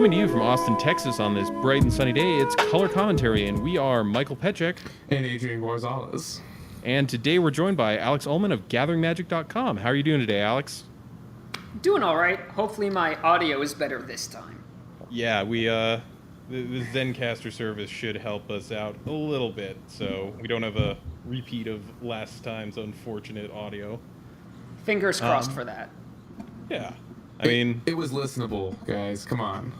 Coming to you from Austin, Texas on this bright and sunny day, it's Color Commentary, and we are Michael Petchek. And Adrian Gonzalez. And today we're joined by Alex Ullman of GatheringMagic.com. How are you doing today, Alex? Doing all right. Hopefully my audio is better this time. Yeah, the Zencastr service should help us out a little bit, so we don't have a repeat of last time's unfortunate audio. Fingers crossed for that. Yeah. I mean, it was listenable, guys. Come on.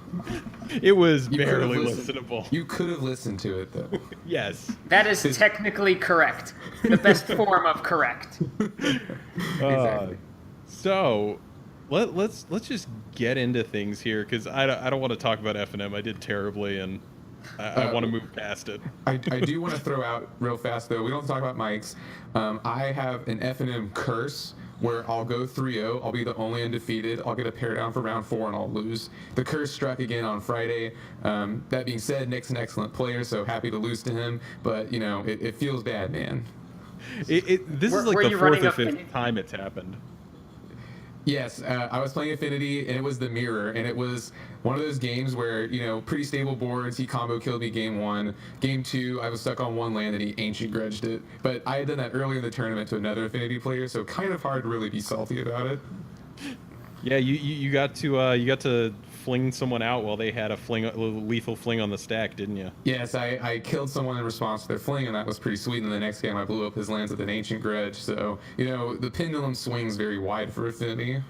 It was barely listenable. You could have listened to it, though. Yes. That is technically correct. The best form of correct. Exactly. So, let's just get into things here, because I don't want to talk about F&M. I did terribly, and I want to move past it. I do want to throw out real fast, though. We don't talk about mics. I have an F&M curse where I'll go 3-0. I'll be the only undefeated. I'll get a pair down for round 4, and I'll lose. The curse struck again on Friday. That being said, Nick's an excellent player, so happy to lose to him. But, you know, it feels bad, man. This is like the fourth or fifth time it's happened. Yes, I was playing Affinity, and it was the mirror, and it was one of those games where, you know, pretty stable boards. He combo killed me game 1. Game 2, I was stuck on one land, and he ancient grudged it. But I had done that earlier in the tournament to another Affinity player, so kind of hard to really be salty about it. Yeah, you got to fling someone out while they had a lethal fling on the stack, didn't you? Yes, I killed someone in response to their fling, and that was pretty sweet. And the next game, I blew up his lands with an ancient grudge. So, you know, the pendulum swings very wide for Affinity.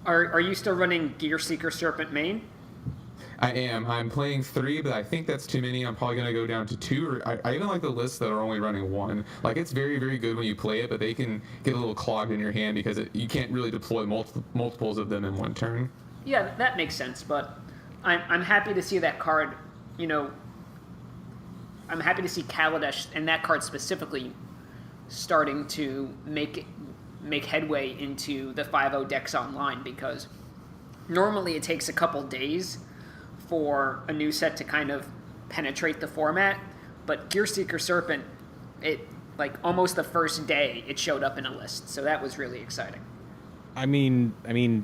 Are you still running Gearseeker Serpent main? I am. I'm playing 3, but I think that's too many. I'm probably going to go down to 2. Or I even like the lists that are only running 1. Like, it's very, very good when you play it, but they can get a little clogged in your hand because you can't really deploy multiples of them in one turn. Yeah, that makes sense, but I'm happy to see that card, you know, I'm happy to see Kaladesh and that card specifically starting to make headway into the 5.0 decks online, because normally it takes a couple days for a new set to kind of penetrate the format, but Gearseeker Serpent, it like almost the first day it showed up in a list, so that was really exciting. I mean,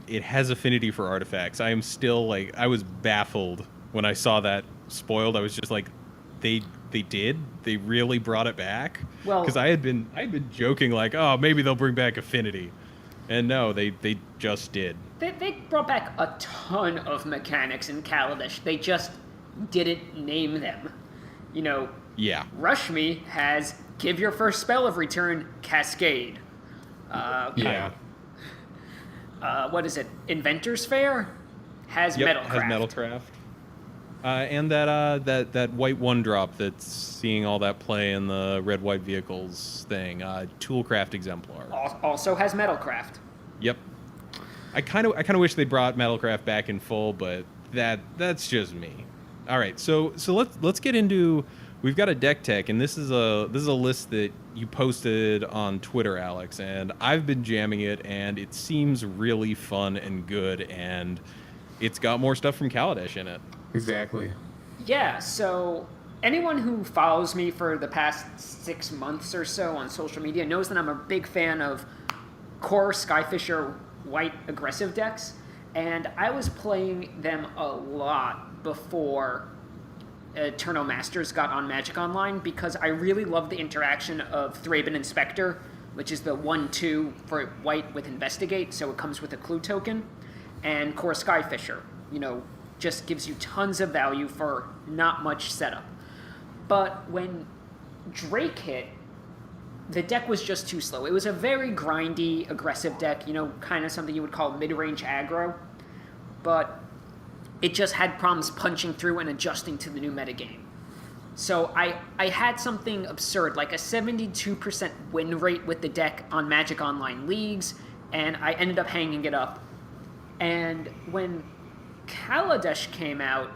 it has affinity for artifacts. I am still like, I was baffled when I saw that spoiled. I was just like, they really brought it back? Well, because I had been joking like, oh, maybe they'll bring back affinity, and no, they just did. They brought back a ton of mechanics in Kaladesh. They just didn't name them. You know, yeah. Rush Me has give your first spell of return Cascade. Yeah. What is it? Inventor's Fair has Metalcraft. Has Metalcraft. And that white 1-drop that's seeing all that play in the red-white vehicles thing. Toolcraft Exemplar. Also has Metalcraft. Yep. I kind of wish they brought Metalcraft back in full, but that's just me. All right, so let's get into. We've got a deck tech, and this is a list that you posted on Twitter, Alex, and I've been jamming it, and it seems really fun and good, and it's got more stuff from Kaladesh in it. Exactly. Yeah, so anyone who follows me for the past 6 months or so on social media knows that I'm a big fan of core Skyfisher white aggressive decks, and I was playing them a lot before Eterno Masters got on Magic Online, because I really love the interaction of Thraben Inspector, which is the 1/2 for white with Investigate, so it comes with a clue token, and Core Skyfisher, you know, just gives you tons of value for not much setup. But when Drake hit, the deck was just too slow. It was a very grindy, aggressive deck, you know, kind of something you would call mid-range aggro, but it just had problems punching through and adjusting to the new metagame. So I had something absurd, like a 72% win rate with the deck on Magic Online leagues, and I ended up hanging it up. And when Kaladesh came out,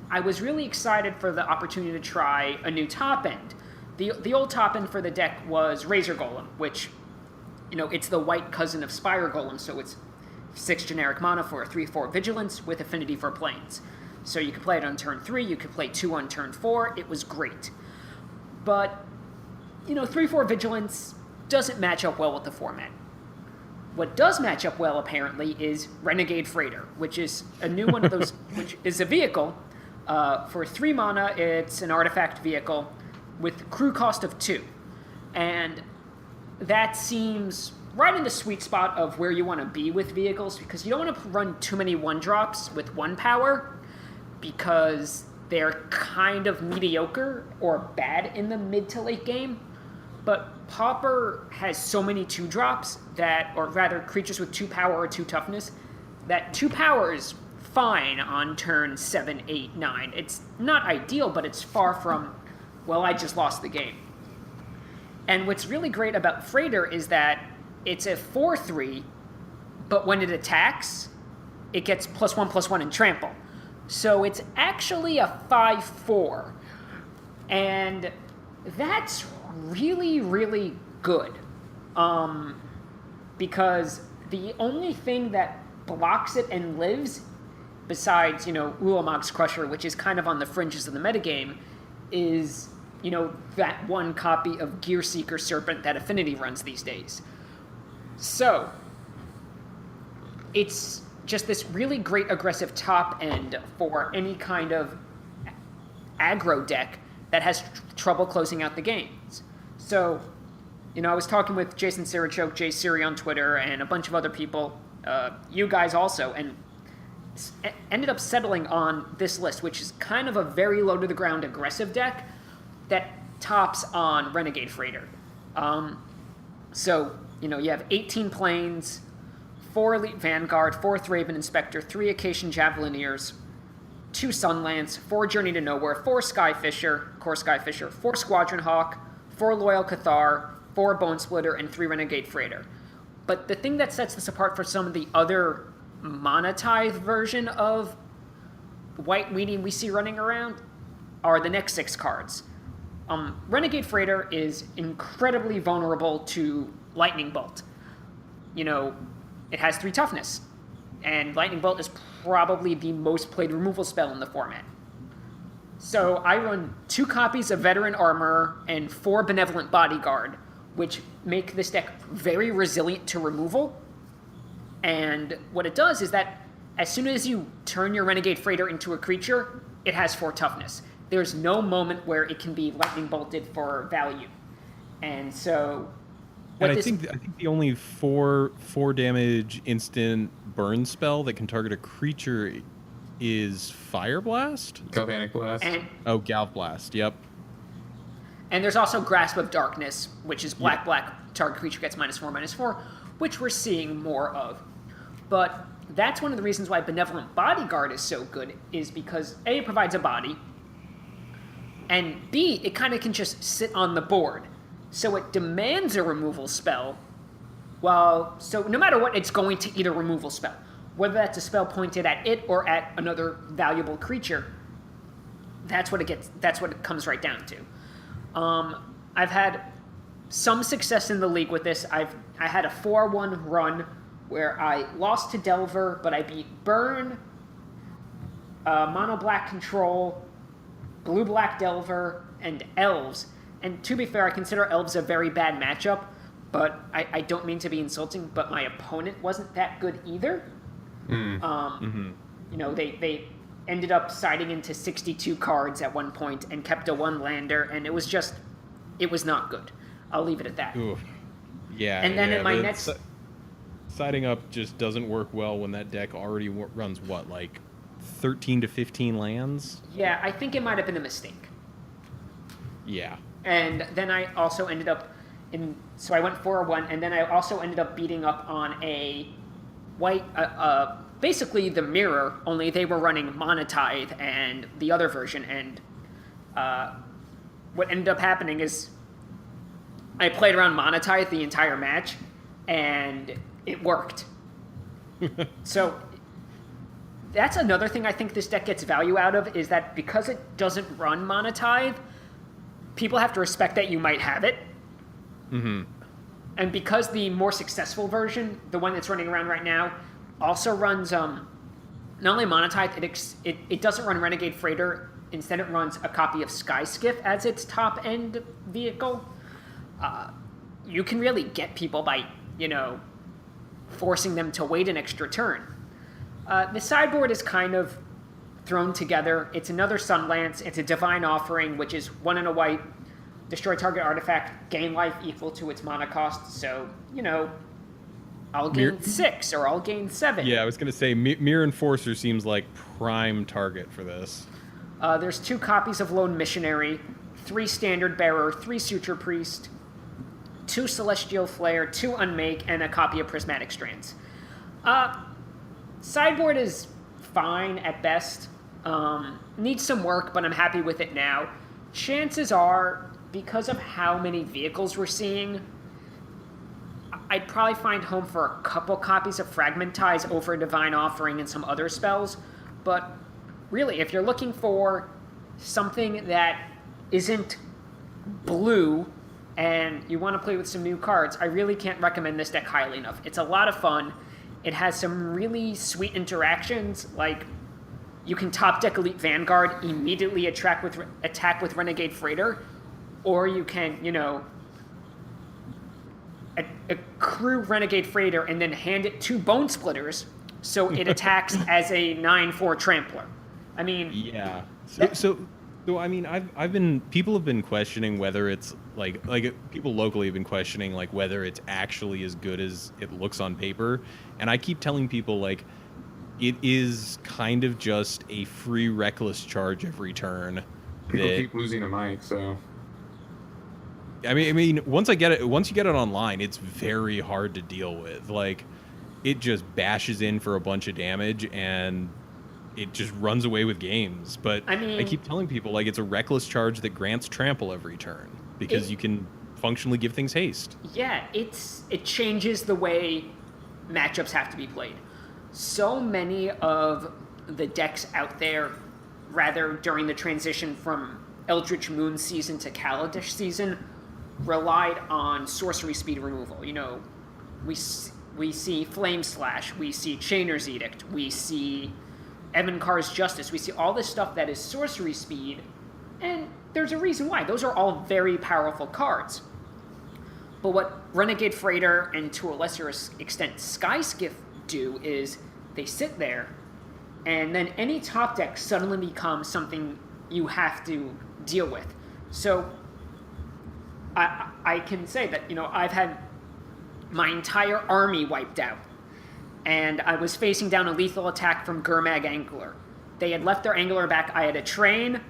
I was really excited for the opportunity to try a new top end. The old top end for the deck was Razor Golem, which, you know, it's the white cousin of Spire Golem, so it's 6 generic mana for a 3/4 vigilance with affinity for planes. So you could play it on turn 3, you could play 2 on turn 4, it was great. But, you know, 3/4 vigilance doesn't match up well with the format. What does match up well, apparently, is Renegade Freighter, which is a new one of those, which is a vehicle. For 3 mana, it's an artifact vehicle with crew cost of 2. And that seems right in the sweet spot of where you want to be with vehicles, because you don't want to run too many 1-drops with 1 power, because they're kind of mediocre or bad in the mid to late game. But Pauper has so many 2-drops that, or rather creatures with 2 power or 2 toughness, that 2 power is fine on turn 7, 8, 9. It's not ideal, but it's far from, well, I just lost the game. And what's really great about Freighter is that it's a 4/3, but when it attacks, it gets +1/+1 in trample. So it's actually a 5/4. And that's really, really good. Because the only thing that blocks it and lives, besides, Ulamog's Crusher, which is kind of on the fringes of the metagame, is, that 1 copy of Gearseeker Serpent that Affinity runs these days. So, it's just this really great aggressive top end for any kind of aggro deck that has trouble closing out the games. So, I was talking with Jason Sirichoke, Jay Siri on Twitter, and a bunch of other people, you guys also, and ended up settling on this list, which is kind of a very low-to-the-ground aggressive deck that tops on Renegade Freighter. So, you have 18 planes, 4 Elite Vanguard, 4 Thraben Inspector, 3 Acacian Javelineers, 2 Sunlance, 4 Journey to Nowhere, 4 Skyfisher, Core Skyfisher, 4 Squadron Hawk, 4 Loyal Cathar, 4 Bone Splitter, and 3 Renegade Freighter. But the thing that sets this apart for some of the other monetized version of White Weenie we see running around are the next 6 cards. Renegade Freighter is incredibly vulnerable to Lightning Bolt. It has 3 toughness, and Lightning Bolt is probably the most played removal spell in the format. So I run 2 copies of Veteran Armor and 4 Benevolent Bodyguard, which make this deck very resilient to removal. And what it does is that as soon as you turn your Renegade Freighter into a creature, it has 4 toughness. There's no moment where it can be Lightning Bolted for value. And so... And I think the only 4 damage instant burn spell that can target a creature is Fire Blast? Galvanic Blast. Galv Blast, yep. And there's also Grasp of Darkness, which is black, target creature gets -4/-4, which we're seeing more of. But that's one of the reasons why Benevolent Bodyguard is so good, is because A, it provides a body, and B, it kind of can just sit on the board. So it demands a removal spell. So no matter what, it's going to eat a removal spell. Whether that's a spell pointed at it or at another valuable creature, that's what it comes right down to. I've had some success in the league with this. I had a 4-1 run where I lost to Delver, but I beat Burn, Mono Black Control, Blue Black Delver, and Elves. And to be fair, I consider Elves a very bad matchup, but I don't mean to be insulting, but my opponent wasn't that good either. They ended up siding into 62 cards at one point and kept a 1-lander, and it was not good. I'll leave it at that. Oof. Yeah. And then in my next... Siding up just doesn't work well when that deck already runs, 13 to 15 lands? Yeah, I think it might have been a mistake. Yeah. And then I also ended up so I went 4-1, and then I also ended up beating up on a white, basically the mirror, only they were running Monotithe and the other version, and what ended up happening is I played around Monotithe the entire match, and it worked. So that's another thing I think this deck gets value out of, is that because it doesn't run Monotithe, people have to respect that you might have it. Mm-hmm. And because the more successful version, the one that's running around right now, also runs not only Monotithe, it doesn't run Renegade Freighter. Instead, it runs a copy of Skyskiff as its top-end vehicle. You can really get people by, forcing them to wait an extra turn. The sideboard is kind of thrown together. It's another Sunlance. It's a Divine Offering, which is 1 and a white. Destroy target artifact, gain life equal to its mana cost. So, I'll gain 6 or I'll gain 7. Yeah, I was going to say Mirror Enforcer seems like prime target for this. There's 2 copies of Lone Missionary, 3 Standard Bearer, 3 Suture Priest, 2 Celestial Flare, 2 Unmake, and a copy of Prismatic Strands. Sideboard is fine at best. Needs some work, but I'm happy with it now. Chances are, because of how many vehicles we're seeing, I'd probably find home for a couple copies of Fragmentize over Divine Offering and some other spells. But really, if you're looking for something that isn't blue and you want to play with some new cards, I really can't recommend this deck highly enough. It's a lot of fun. It has some really sweet interactions, like you can top deck Elite Vanguard, immediately attack with Renegade Freighter, or you can, accrue Renegade Freighter and then hand it to Bone Splitters, so it attacks as a 9/4 Trampler. I mean, yeah. So I mean, people have been questioning whether it's like people locally have been questioning like whether it's actually as good as it looks on paper, and I keep telling people like it is kind of just a free reckless charge every turn. People keep losing a mic, so. I mean, once you get it online, it's very hard to deal with. Like, it just bashes in for a bunch of damage and it just runs away with games. But I keep telling people like it's a reckless charge that grants trample every turn because you can functionally give things haste. Yeah, it changes the way matchups have to be played. So many of the decks out there, rather during the transition from Eldritch Moon season to Kaladesh season, relied on sorcery speed removal. We see Flame Slash, we see Chainer's Edict, we see Evankar's Justice, we see all this stuff that is sorcery speed, and there's a reason why. Those are all very powerful cards. But what Renegade Freighter and to a lesser extent Skyskiff do is they sit there, and then any top deck suddenly becomes something you have to deal with. So I can say that, I've had my entire army wiped out, and I was facing down a lethal attack from Gurmag Angler. They had left their Angler back. I had a train,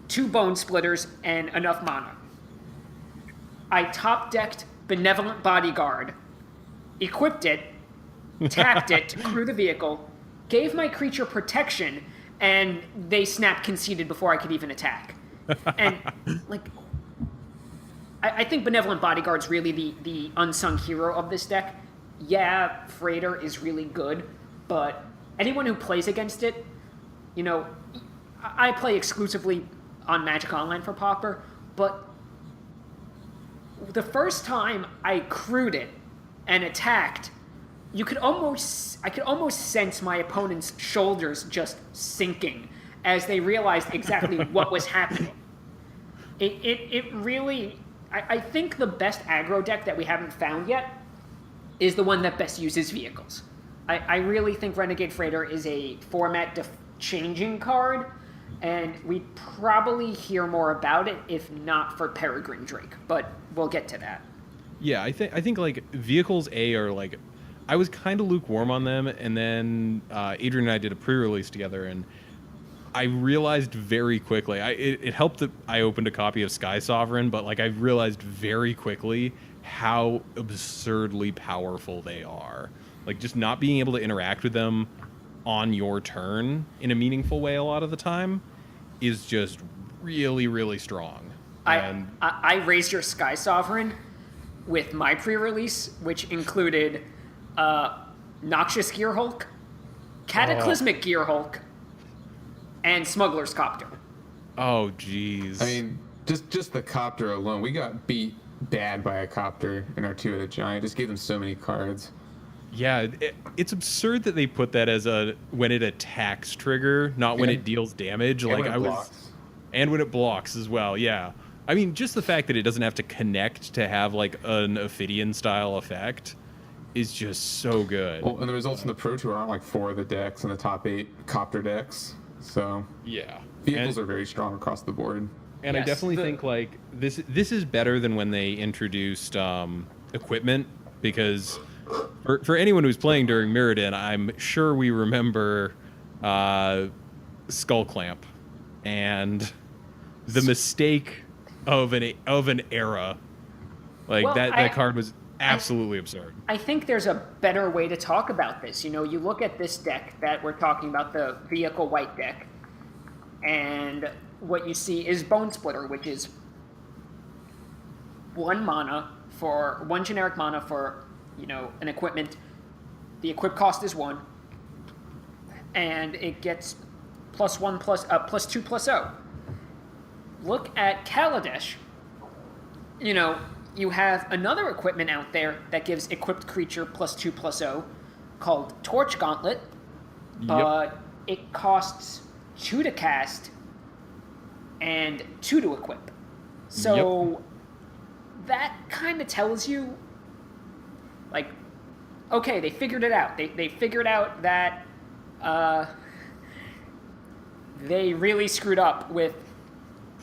2 Bone Splitters, and enough mana. I top-decked Benevolent Bodyguard, equipped it, tapped it to crew the vehicle, gave my creature protection, and they snap conceded before I could even attack. And, I think Benevolent Bodyguard's really the unsung hero of this deck. Yeah, Freighter is really good, but anyone who plays against it, I play exclusively on Magic Online for Pauper, but the first time I crewed it and attacked, I could almost sense my opponent's shoulders just sinking as they realized exactly what was happening. It really, I think the best aggro deck that we haven't found yet is the one that best uses vehicles. I really think Renegade Freighter is a format-changing card, and we'd probably hear more about it if not for Peregrine Drake, but we'll get to that. Yeah, I think like vehicles are like, I was kind of lukewarm on them, and then Adrian and I did a pre-release together, and I realized very quickly, it helped that I opened a copy of Sky Sovereign, but like I realized very quickly how absurdly powerful they are. Like just not being able to interact with them on your turn in a meaningful way a lot of the time is just really, really strong. I raised your Sky Sovereign with my pre-release, which included Noxious Gearhulk, Cataclysmic Gearhulk, and Smuggler's Copter. Oh, jeez. I mean, just the Copter alone, we got beat bad by a Copter in our 2 of the Giant. Just gave them so many cards. Yeah, it's absurd that they put that as a when it attacks trigger, not when it deals damage. And like when it blocks. And when it blocks as well. Yeah, I mean, just the fact that it doesn't have to connect to have like an Ophidian style effect is just so good. Well, and the results in the Pro Tour aren't like 4 of the decks in the top 8 copter decks. So Yeah. vehicles are very strong across the board. And I Yes, definitely the- think like this is better than when they introduced equipment, because for anyone who's playing during Mirrodin, I'm sure we remember Skull Clamp and the mistake of an era. Like Well, that card was absolutely absurd. I think there's a better way to talk about this. You know, you look at this deck that we're talking about, the vehicle white deck, and what you see is Bone Splitter, which is 1 generic mana for, you know, an equipment. The equip cost is 1, and it gets +1 +2 +0. Look at Kaladesh. You know, you have another equipment out there that gives equipped creature +2 +0 called Torch Gauntlet, but it costs 2 to cast and 2 to equip. So that kind of tells you, like, okay, they figured it out. They figured out that they really screwed up with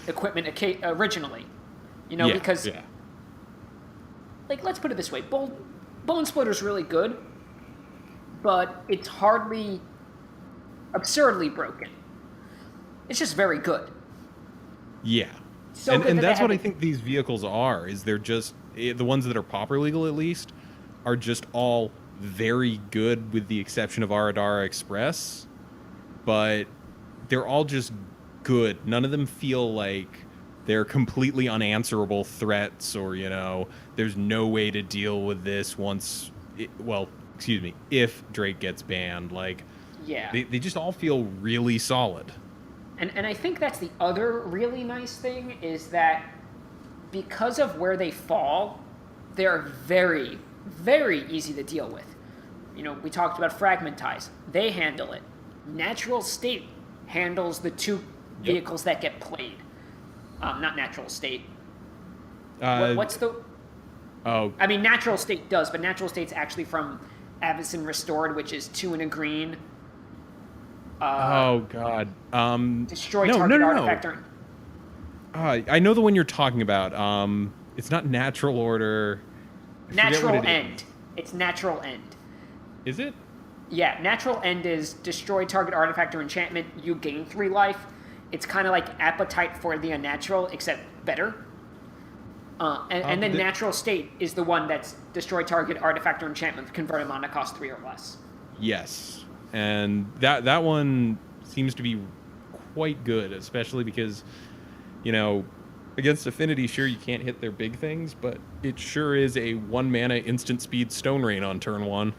equipment originally. You know, because like, let's put it this way, Bone Splitter's really good, but it's hardly absurdly broken. It's just very good. Yeah. So and good that that's they what I had- think these vehicles are, is they're just, the ones that are pauper legal at least, are just all very good with the exception of Aradara Express, but they're all just good. None of them feel like they're completely unanswerable threats, or, you know, there's no way to deal with this if Drake gets banned. Like, Yeah. they just all feel really solid. And I think that's the other really nice thing, is that because of where they fall, they're very, very easy to deal with. You know, we talked about Fragmentize. They handle it. Natural State handles the 2 vehicles that get played. Not Natural State. What's the... Oh, I mean, Natural State does, but Natural State's actually from Avacyn Restored, which is 2 and a green. oh God. Destroy no, target no, no, artifact. no. I know the one you're talking about. It's not Natural Order. I forget Natural what it is. End. It's Natural End. Is it? Yeah, Natural End is destroy target artifact or enchantment, you gain 3 life. It's kind of like Appetite for the Unnatural, except better. And then Natural State is the one that's destroy target artifact or enchantment, converted mana cost 3 or less. Yes, and that one seems to be quite good, especially because, you know, against Affinity, sure, you can't hit their big things, but it sure is a 1 mana instant speed Stone Rain on turn 1.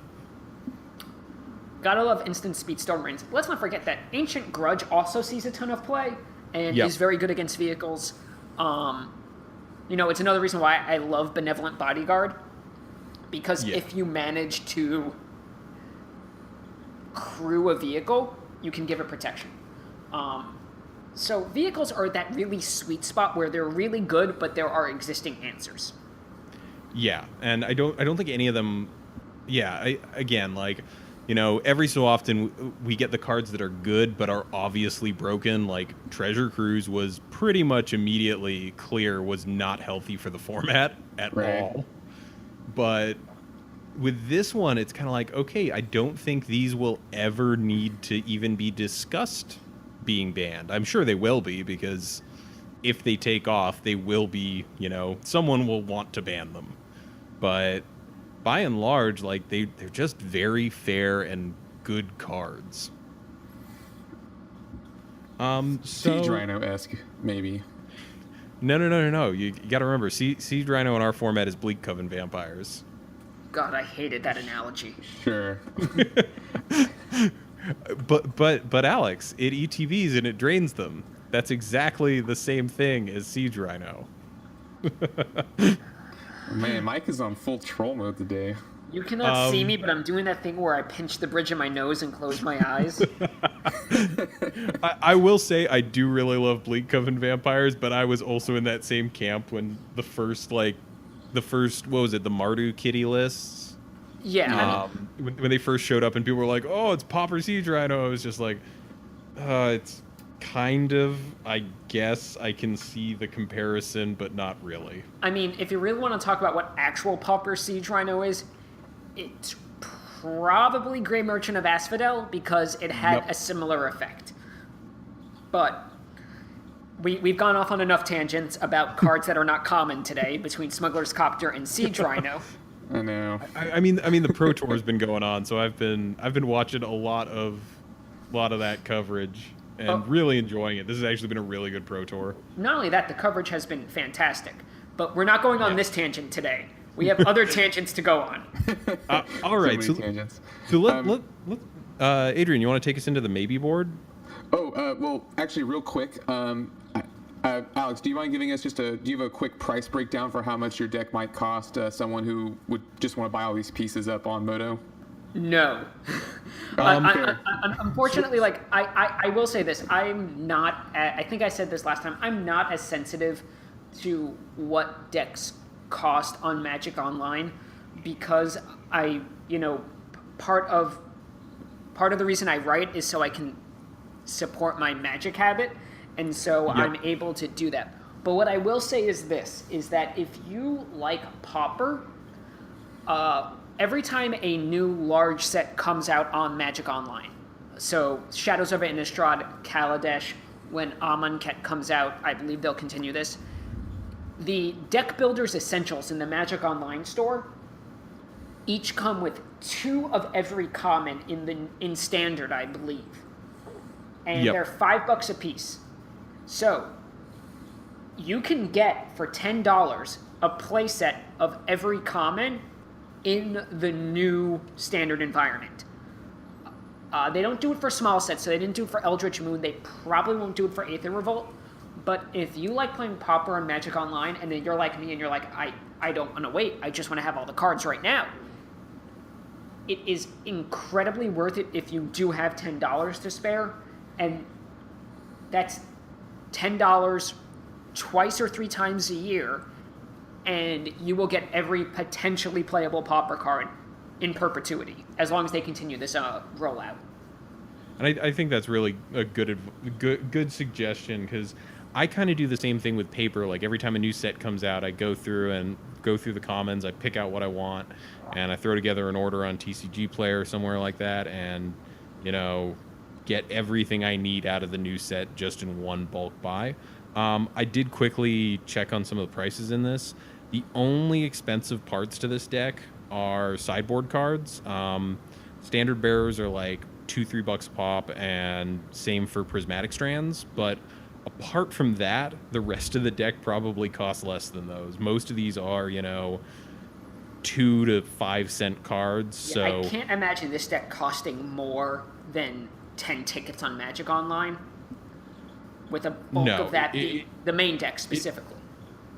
Gotta love instant speed Stone Rains. Let's not forget that Ancient Grudge also sees a ton of play and is very good against vehicles. You know, it's another reason why I love Benevolent Bodyguard, because if you manage to crew a vehicle, you can give it protection. So vehicles are that really sweet spot where they're really good, but there are existing answers. Yeah, and I don't think any of them. Yeah, again, like, you know, every so often we get the cards that are good but are obviously broken. Like Treasure Cruise was pretty much immediately clear was not healthy for the format at all. But with this one, it's kind of like, okay, I don't think these will ever need to even be discussed being banned. I'm sure they will be, because if they take off, they will be, you know, someone will want to ban them. But by and large, like, they're just very fair and good cards. Siege Rhino-esque, maybe. No. You got to remember, Siege Rhino in our format is Bleak Coven Vampires. God, I hated that analogy. Sure. But Alex, it ETBs and it drains them. That's exactly the same thing as Siege Rhino. Man, Mike is on full troll mode today. You cannot see me, but I'm doing that thing where I pinch the bridge of my nose and close my eyes. I will say I do really love Bleak Coven Vampires, but I was also in that same camp when the first, what was it, the Mardu kitty lists Yeah. When they first showed up and people were like, "Oh, it's Pauper Siege Rhino," I was just like, it's kind of. I guess I can see the comparison, but not really. I mean, if you really want to talk about what actual Pauper Siege Rhino is, it's probably Grey Merchant of Asphodel because it had a similar effect. But we've gone off on enough tangents about cards that are not common today between Smuggler's Copter and Siege Rhino. I know. I mean, the Pro Tour has been going on, so I've been watching a lot of that coverage and really enjoying it. This has actually been a really good Pro Tour. Not only that, the coverage has been fantastic. But we're not going on this tangent today. We have other tangents to go on. All right, So many tangents. so let Adrian, you want to take us into the maybe board? Well, actually, real quick, Alex, do you mind giving us do you have a quick price breakdown for how much your deck might cost someone who would just want to buy all these pieces up on Moto? No. Unfortunately, like, I will say this. I'm not, I think I said this last time, I'm not as sensitive to what decks cost on Magic Online because part of the reason I write is so I can support my Magic habit, and so I'm able to do that. But what I will say is this, is that if you like Pauper, every time a new large set comes out on Magic Online, so Shadows of Innistrad, Kaladesh, when Amonkhet comes out, I believe they'll continue this, the Deck Builder's Essentials in the Magic Online store each come with 2 of every common in Standard, I believe. And they're $5 a piece. So, you can get, for $10, a playset of every common in the new Standard environment. They don't do it for small sets, so they didn't do it for Eldritch Moon. They probably won't do it for Aether Revolt. But if you like playing Pauper and Magic Online, and then you're like me and you're like, I don't want to wait, I just want to have all the cards right now, it is incredibly worth it if you do have $10 to spare. And that's $10 twice or 3 times a year, and you will get every potentially playable Pauper card in perpetuity, as long as they continue this rollout. And I think that's really a good suggestion, because I kind of do the same thing with paper. Like, every time a new set comes out, I go through the commons, I pick out what I want, and I throw together an order on TCG Player or somewhere like that, and, get everything I need out of the new set just in one bulk buy. I did quickly check on some of the prices in this. The only expensive parts to this deck are sideboard cards. Standard bearers are like $2-3 a pop, and same for prismatic strands. But apart from that, the rest of the deck probably costs less than those. Most of these are, 2 to 5 cent cards. Yeah, so I can't imagine this deck costing more than 10 tickets on Magic Online, with a bulk of that being the main deck specifically.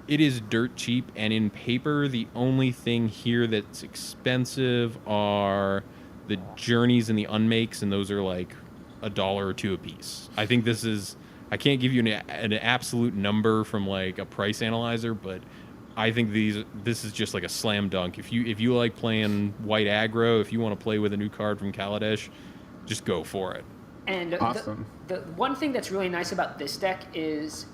It is dirt cheap, and in paper, the only thing here that's expensive are the journeys and the unmakes, and those are like $1 or $2 a piece. I think this is, I can't give you an absolute number from like a price analyzer, but I think this is just like a slam dunk. If you like playing white aggro, if you want to play with a new card from Kaladesh, just go for it. And awesome. The one thing that's really nice about this deck is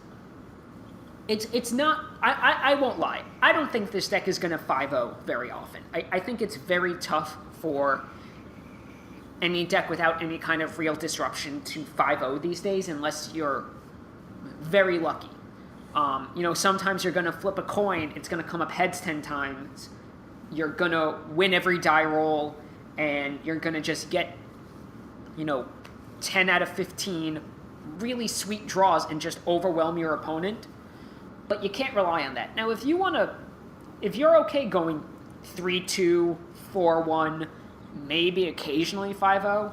it's not, I won't lie, I don't think this deck is going to 5-0 very often. I think it's very tough for any deck without any kind of real disruption to 5-0 these days, unless you're very lucky. Sometimes you're going to flip a coin, it's going to come up heads 10 times, you're going to win every die roll, and you're going to just get 10 out of 15 really sweet draws and just overwhelm your opponent. But you can't rely on that. Now, if you're okay going 3-2, 4-1, maybe occasionally 5-0,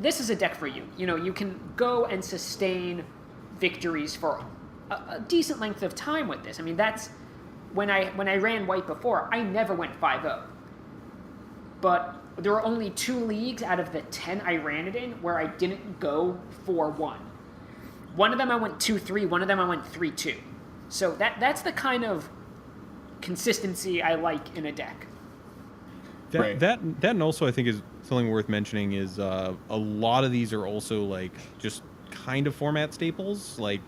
this is a deck for you. You can go and sustain victories for a decent length of time with this. I mean, that's when I ran white before, I never went 5-0. But there were only 2 leagues out of the 10 I ran it in where I didn't go 4-1. One of them I went 2-3, one of them I went 3-2. So that's the kind of consistency I like in a deck. Right. That and also I think is something worth mentioning is a lot of these are also like just kind of format staples. Like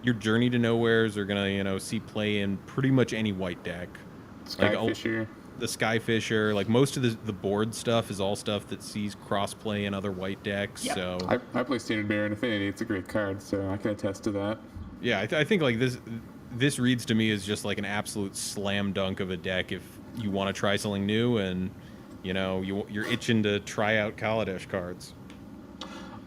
your Journey to Nowheres are gonna see play in pretty much any white deck. Like Skyfisher. the Skyfisher, like most of the board stuff is all stuff that sees crossplay in other white decks. Yep. So I play Standard Bearer and Affinity. It's a great card, so I can attest to that. yeah, I think like this reads to me as just like an absolute slam dunk of a deck if you want to try something new and you're itching to try out Kaladesh cards.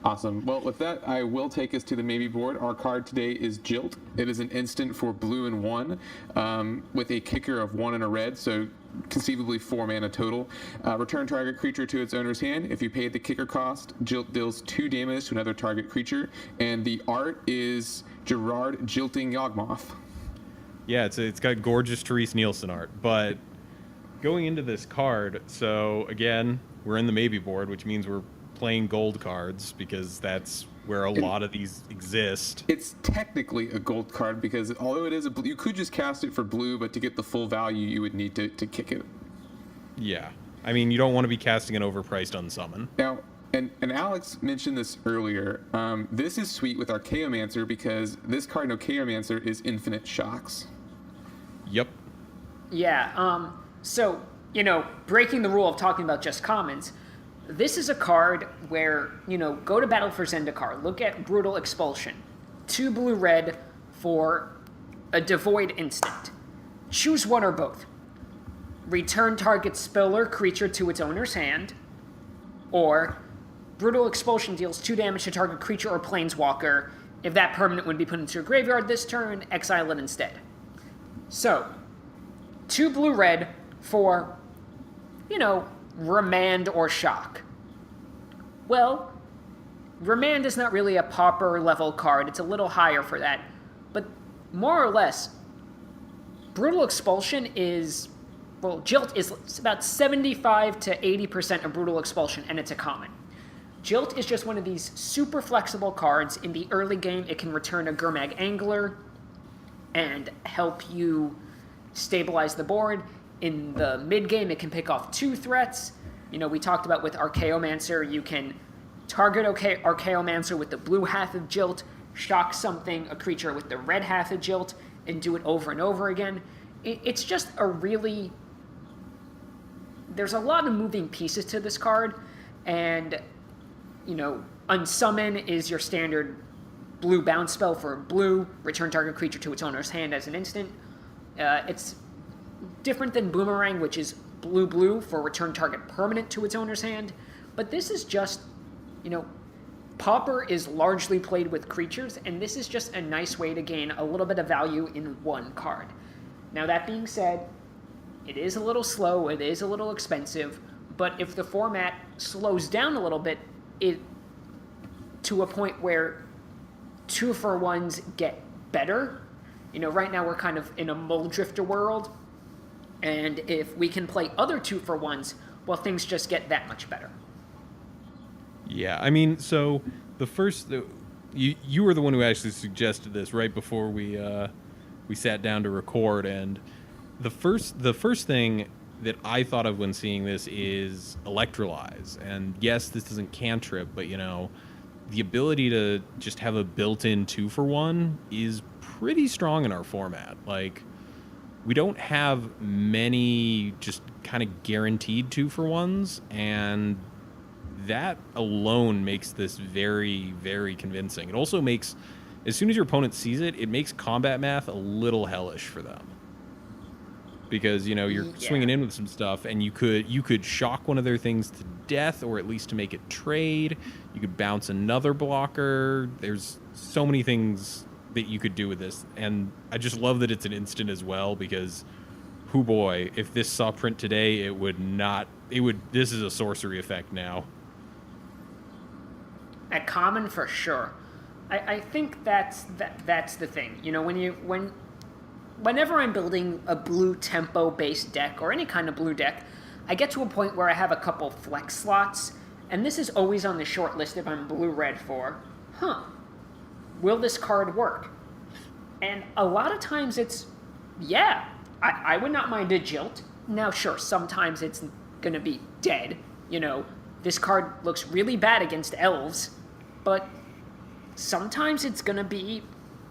Awesome. Well, with that, I will take us to the maybe board. Our card today is Jilt. It is an instant for blue and 1 with a kicker of 1 and a red, so conceivably 4 mana total. Return target creature to its owner's hand. If you pay the kicker cost, Jilt deals 2 damage to another target creature. And the art is Gerard jilting Yawgmoth. Yeah, it's got gorgeous Therese Nielsen art. But going into this card, so again, we're in the maybe board, which means we're playing gold cards because that's where a lot of these exist. It's technically a gold card because although it is you could just cast it for blue, but to get the full value, you would need to kick it. Yeah. I mean, you don't want to be casting an overpriced unsummon. Now, and Alex mentioned this earlier. This is sweet with Archaeomancer because this card in Archaeomancer is infinite shocks. Yep. Yeah. So, breaking the rule of talking about just commons, this is a card where, go to Battle for Zendikar, look at Brutal Expulsion. 2 blue-red for a devoid instant. Choose one or both. Return target spell or creature to its owner's hand, or Brutal Expulsion deals 2 damage to target creature or planeswalker. If that permanent would be put into your graveyard this turn, exile it instead. So, 2 blue-red for, Remand or Shock. Well, Remand is not really a pauper level card. It's a little higher for that. But more or less, Brutal Expulsion is, Jilt is about 75 to 80% of Brutal Expulsion, and it's a common. Jilt is just one of these super flexible cards. In the early game, it can return a Gurmag Angler and help you stabilize the board. In the mid-game, it can pick off 2 threats. We talked about with Archaeomancer, you can target Archaeomancer with the blue half of Jilt, shock a creature with the red half of Jilt, and do it over and over again. It's just there's a lot of moving pieces to this card, and, Unsummon is your standard blue bounce spell for blue, return target creature to its owner's hand as an instant. It's different than Boomerang, which is blue for return target permanent to its owner's hand. But this is just, Pauper is largely played with creatures, and this is just a nice way to gain a little bit of value in one card. Now, that being said, it is a little slow, it is a little expensive, but if the format slows down a little bit, to a point where 2-for-1s get better. Right now we're kind of in a Muldrifter world, and if we can play other 2-for-1s, well, things just get that much better. Yeah, I mean, so you were the one who actually suggested this right before we sat down to record, and the first thing that I thought of when seeing this is Electrolyze. And yes, this isn't cantrip, but the ability to just have a built-in 2-for-1 is pretty strong in our format. Like, we don't have many just kind of guaranteed 2-for-1s, and that alone makes this very, very convincing. It also makes, as soon as your opponent sees it, it makes combat math a little hellish for them. Because, you're swinging in with some stuff, and you could shock one of their things to death, or at least to make it trade. You could bounce another blocker. There's so many things that you could do with this, and I just love that it's an instant as well, because, hoo boy, if this saw print today, this is a sorcery effect now. At common, for sure. I think that's the thing. Whenever I'm building a blue tempo-based deck, or any kind of blue deck, I get to a point where I have a couple flex slots, and this is always on the short list if I'm blue-red for, will this card work? And a lot of times it's, I would not mind a Jilt. Now, sure, sometimes it's going to be dead. You know, this card looks really bad against elves, but sometimes it's going to be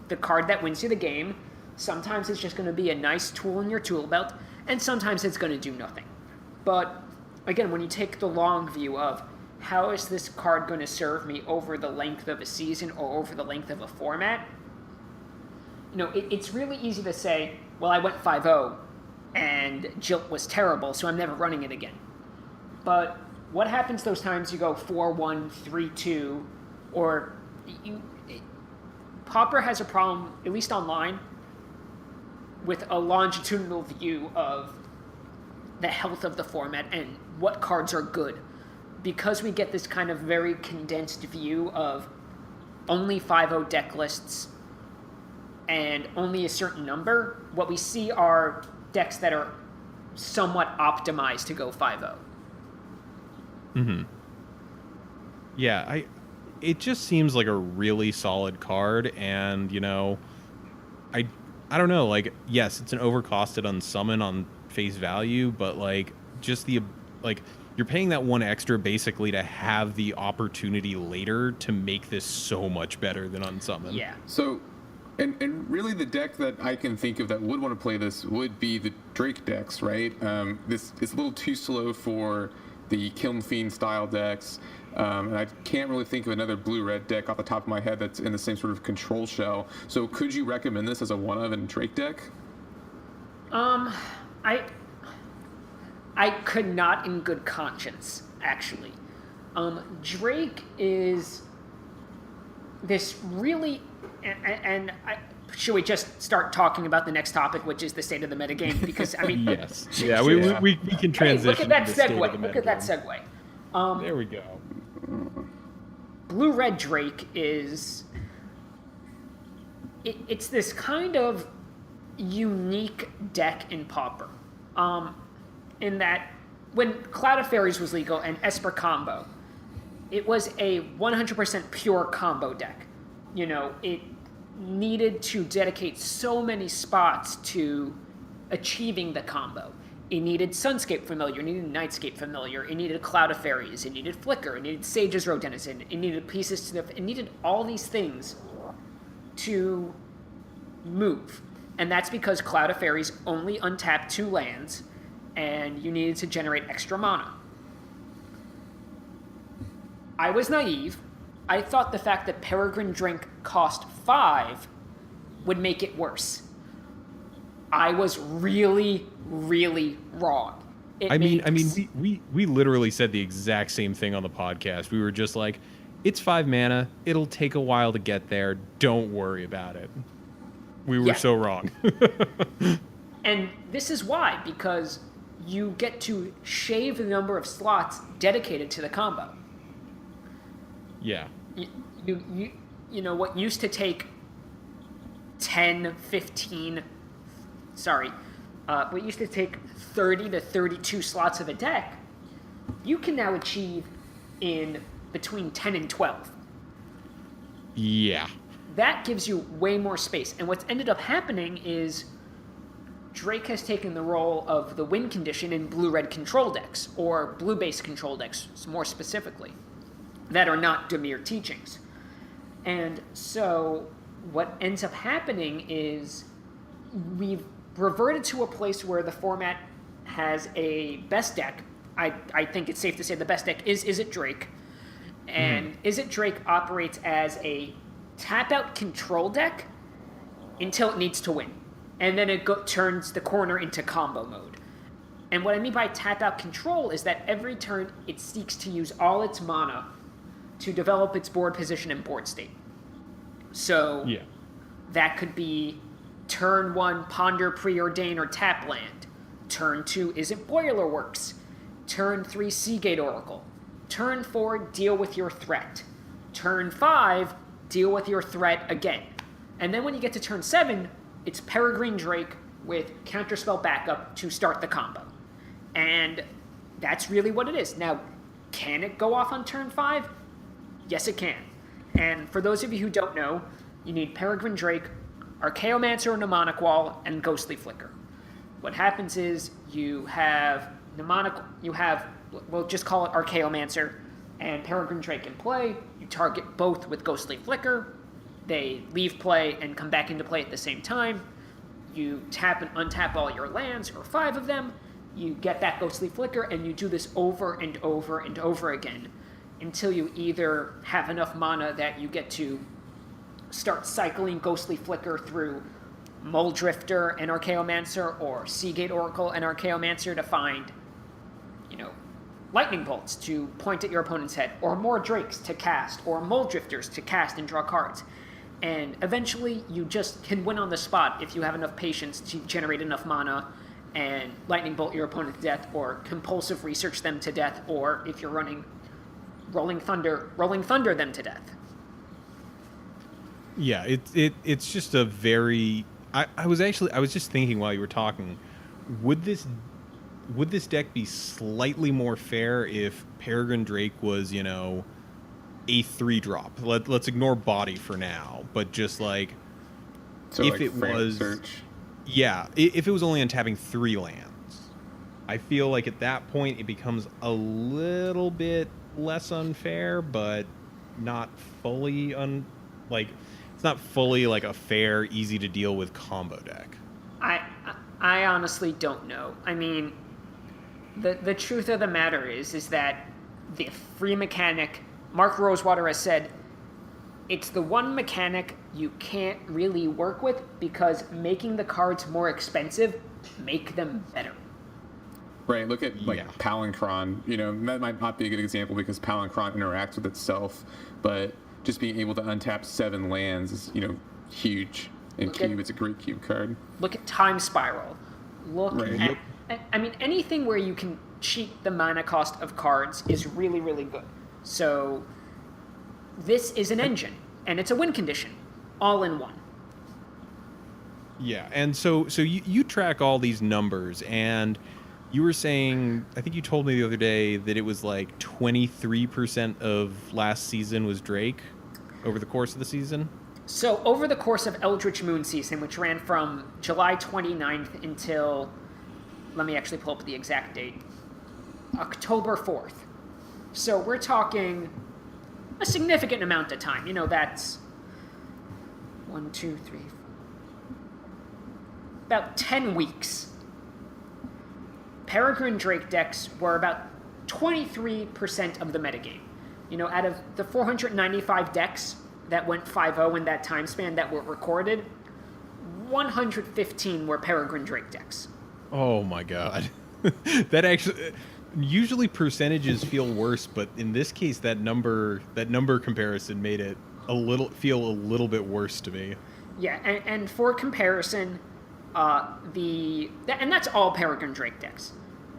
the card that wins you the game. Sometimes it's just going to be a nice tool in your tool belt, and sometimes it's going to do nothing. But again, when you take the long view of how is this card going to serve me over the length of a season or over the length of a format, you know, it's really easy to say, well, I went 5-0 and Jilt was terrible, so I'm never running it again. But what happens those times you go 4-1, 3-2, or Pauper has a problem, at least online, with a longitudinal view of the health of the format and what cards are good. Because we get this kind of very condensed view of only 5-0 deck lists and only a certain number, what we see are decks that are somewhat optimized to go 5-0. Mm-hmm. Yeah, it just seems like a really solid card, and, you know, I don't know, like, yes, it's an overcosted unsummon on face value, but, like, just the, like, you're paying that one extra basically to have the opportunity later to make this so much better than unsummon. Yeah. So, and really the deck that I can think of that would want to play this would be the Drake decks, right? This is a little too slow for the Kiln Fiend style decks. And I can't really think of another blue-red deck off the top of my head that's in the same sort of control shell. So could you recommend this as a one-of in Drake deck? I could not in good conscience, actually. Drake is this really... should we just start talking about the next topic, which is the state of the metagame? Because, I mean... Yes. Yeah, we can transition. Look at that to the state of segue. the Look at that metagame. segue. There we go. Blue-red Drake is... It's this kind of unique deck in Pauper. In that, when Cloud of Fairies was legal and Esper combo, it was a 100% pure combo deck. You know, it needed to dedicate so many spots to achieving the combo. It needed Sunscape Familiar, it needed Nightscape Familiar, it needed Cloud of Fairies, it needed Flicker, it needed Sage's Road Denizen, it needed pieces to it needed all these things to move. And that's because Cloud of Fairies only untapped 2 lands, and you needed to generate extra mana. I was naive. I thought the fact that Peregrine Drink cost 5 would make it worse. I was really, really wrong. We literally said the exact same thing on the podcast. We were just like, it's 5 mana. It'll take a while to get there. Don't worry about it. We were so wrong. And this is why, because you get to shave the number of slots dedicated to the combo. Yeah. You know, what used to take 10, 15, what used to take 30 to 32 slots of a deck, you can now achieve in between 10 and 12. Yeah. That gives you way more space. And what's ended up happening is Drake has taken the role of the win condition in blue-red control decks, or blue-based control decks, more specifically, that are not Dimir teachings. And so what ends up happening is we've reverted to a place where the format has a best deck. I think it's safe to say the best deck is It Drake. And Is It Drake operates as a tap-out control deck until it needs to win. And then it turns the corner into combo mode. And what I mean by tap-out control is that every turn it seeks to use all its mana to develop its board position and board state. So that could be turn 1, Ponder, Preordain, or Tap Land. Turn 2, Is It Boiler Works? Turn 3, Seagate Oracle. Turn 4, Deal with Your Threat. Turn 5, Deal with Your Threat again. And then when you get to turn 7, it's Peregrine Drake with Counterspell backup to start the combo. And that's really what it is. Now, can it go off on turn 5? Yes, it can. And for those of you who don't know, you need Peregrine Drake, Archaeomancer, Mnemonic Wall, and Ghostly Flicker. What happens is you have mnemonic, you have, we'll just call it Archaeomancer and Peregrine Drake in play. You target both with Ghostly Flicker. They leave play and come back into play at the same time. You tap and untap all your lands, or 5 of them. You get that Ghostly Flicker, and you do this over and over and over again until you either have enough mana that you get to start cycling Ghostly Flicker through Muldrifter and Archaeomancer, or Seagate Oracle and Archaeomancer to find, lightning bolts to point at your opponent's head, or more Drakes to cast, or Muldrifters to cast and draw cards. And eventually, you just can win on the spot if you have enough patience to generate enough mana and lightning bolt your opponent to death, or compulsive research them to death, or if you're running rolling thunder them to death. Yeah, it's just a very. I was just thinking while you were talking, would this deck be slightly more fair if Peregrine Drake was, a 3-drop? Let's ignore body for now, but just like, So if like it was search. Yeah, if it was only untapping 3 lands, I feel like at that point it becomes a little bit less unfair, but not fully it's not fully like a fair, easy to deal with combo deck. I honestly don't know. I mean, the truth of the matter is that the free mechanic, Mark Rosewater has said, it's the one mechanic you can't really work with because making the cards more expensive make them better. Right, look at Yeah. Palinchron. That might not be a good example because Palinchron interacts with itself, but just being able to untap 7 lands is, huge. And cube, it's a great cube card. Look at Time Spiral. Look Right. at, I mean, anything where you can cheat the mana cost of cards is really, really good. So this is an engine, and it's a win condition, all in one. Yeah, and so you track all these numbers, and you were saying, I think you told me the other day that it was like 23% of last season was Drake over the course of the season? So over the course of Eldritch Moon season, which ran from July 29th until, let me actually pull up the exact date, October 4th. So we're talking a significant amount of time. That's 1, 2, 3, 4, about 10 weeks. Peregrine Drake decks were about 23% of the metagame. Out of the 495 decks that went 5-0 in that time span that were recorded, 115 were Peregrine Drake decks. Oh my god. That actually, usually percentages feel worse, but in this case that number comparison made it feel a little bit worse to me. Yeah, and for comparison, and that's all Peregrine Drake decks.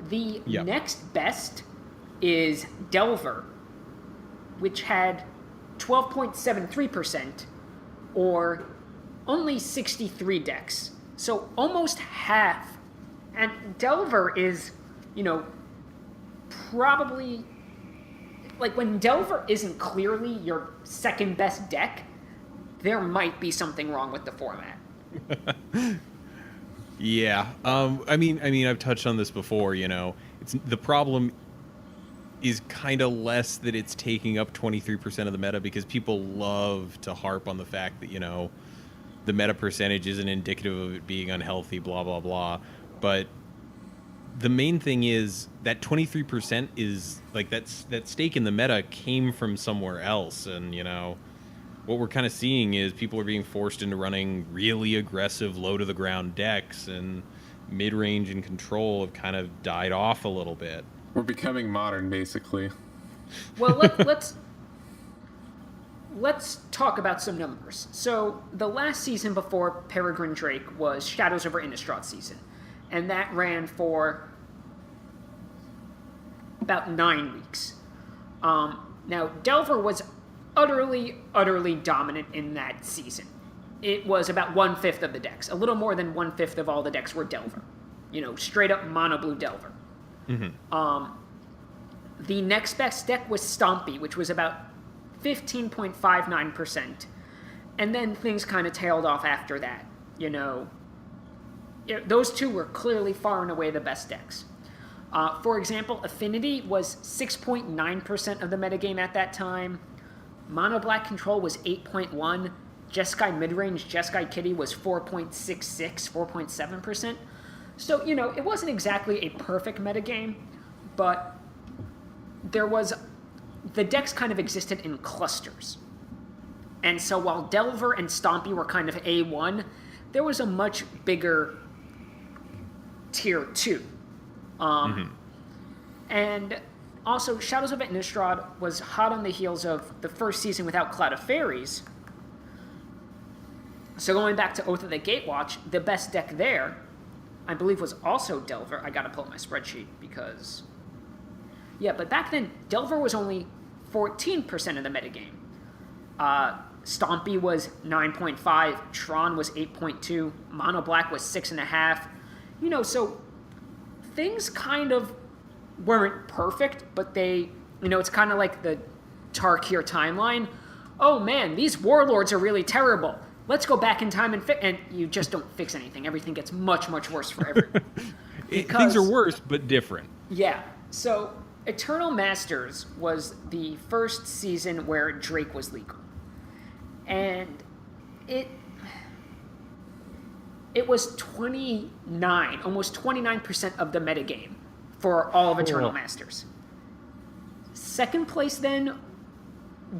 The Yep. next best is Delver, which had 12.73%, or only 63 decks. So almost half. And Delver is, probably, like, when Delver isn't clearly your second best deck, there might be something wrong with the format. Yeah. I mean, I've touched on this before. It's the problem is kind of less that it's taking up 23% of the meta, because people love to harp on the fact that the meta percentage isn't indicative of it being unhealthy, blah blah blah. But the main thing is that 23% is like that stake in the meta came from somewhere else, and what we're kind of seeing is people are being forced into running really aggressive, low-to-the-ground decks, and mid-range and control have kind of died off a little bit. We're becoming modern, basically. Well, let's talk about some numbers. So the last season before Peregrine Drake was Shadows over Innistrad season, and that ran for about 9 weeks. Now, Delver was utterly dominant in that season. It was about 1/5 of the decks. A little more than 1/5 of all the decks were Delver. Straight up mono blue Delver. Mm-hmm. The next best deck was Stompy, which was about 15.59%. And then things kind of tailed off after that. Those two were clearly far and away the best decks. For example, Affinity was 6.9% of the metagame at that time. Mono Black Control was 8.1. Jeskai Midrange, Jeskai Kitty was 4.66, 4.7%. So, it wasn't exactly a perfect metagame, but the decks kind of existed in clusters. And so while Delver and Stompy were kind of A1, there was a much bigger tier 2. And also, Shadows of Innistrad was hot on the heels of the first season without Cloud of Fairies. So going back to Oath of the Gatewatch, the best deck there, I believe, was also Delver. I gotta pull up my spreadsheet because... Yeah, but back then, Delver was only 14% of the metagame. Stompy was 9.5, Tron was 8.2, Mono Black was 6.5. So things kind of weren't perfect, but they, it's kind of like the Tarkir timeline. Oh man, these warlords are really terrible. Let's go back in time and you just don't fix anything. Everything gets much, much worse for everyone. Things are worse, but different. Yeah. So Eternal Masters was the first season where Drake was legal. And it was 29, almost 29% of the metagame for all of Eternal Masters. Second place then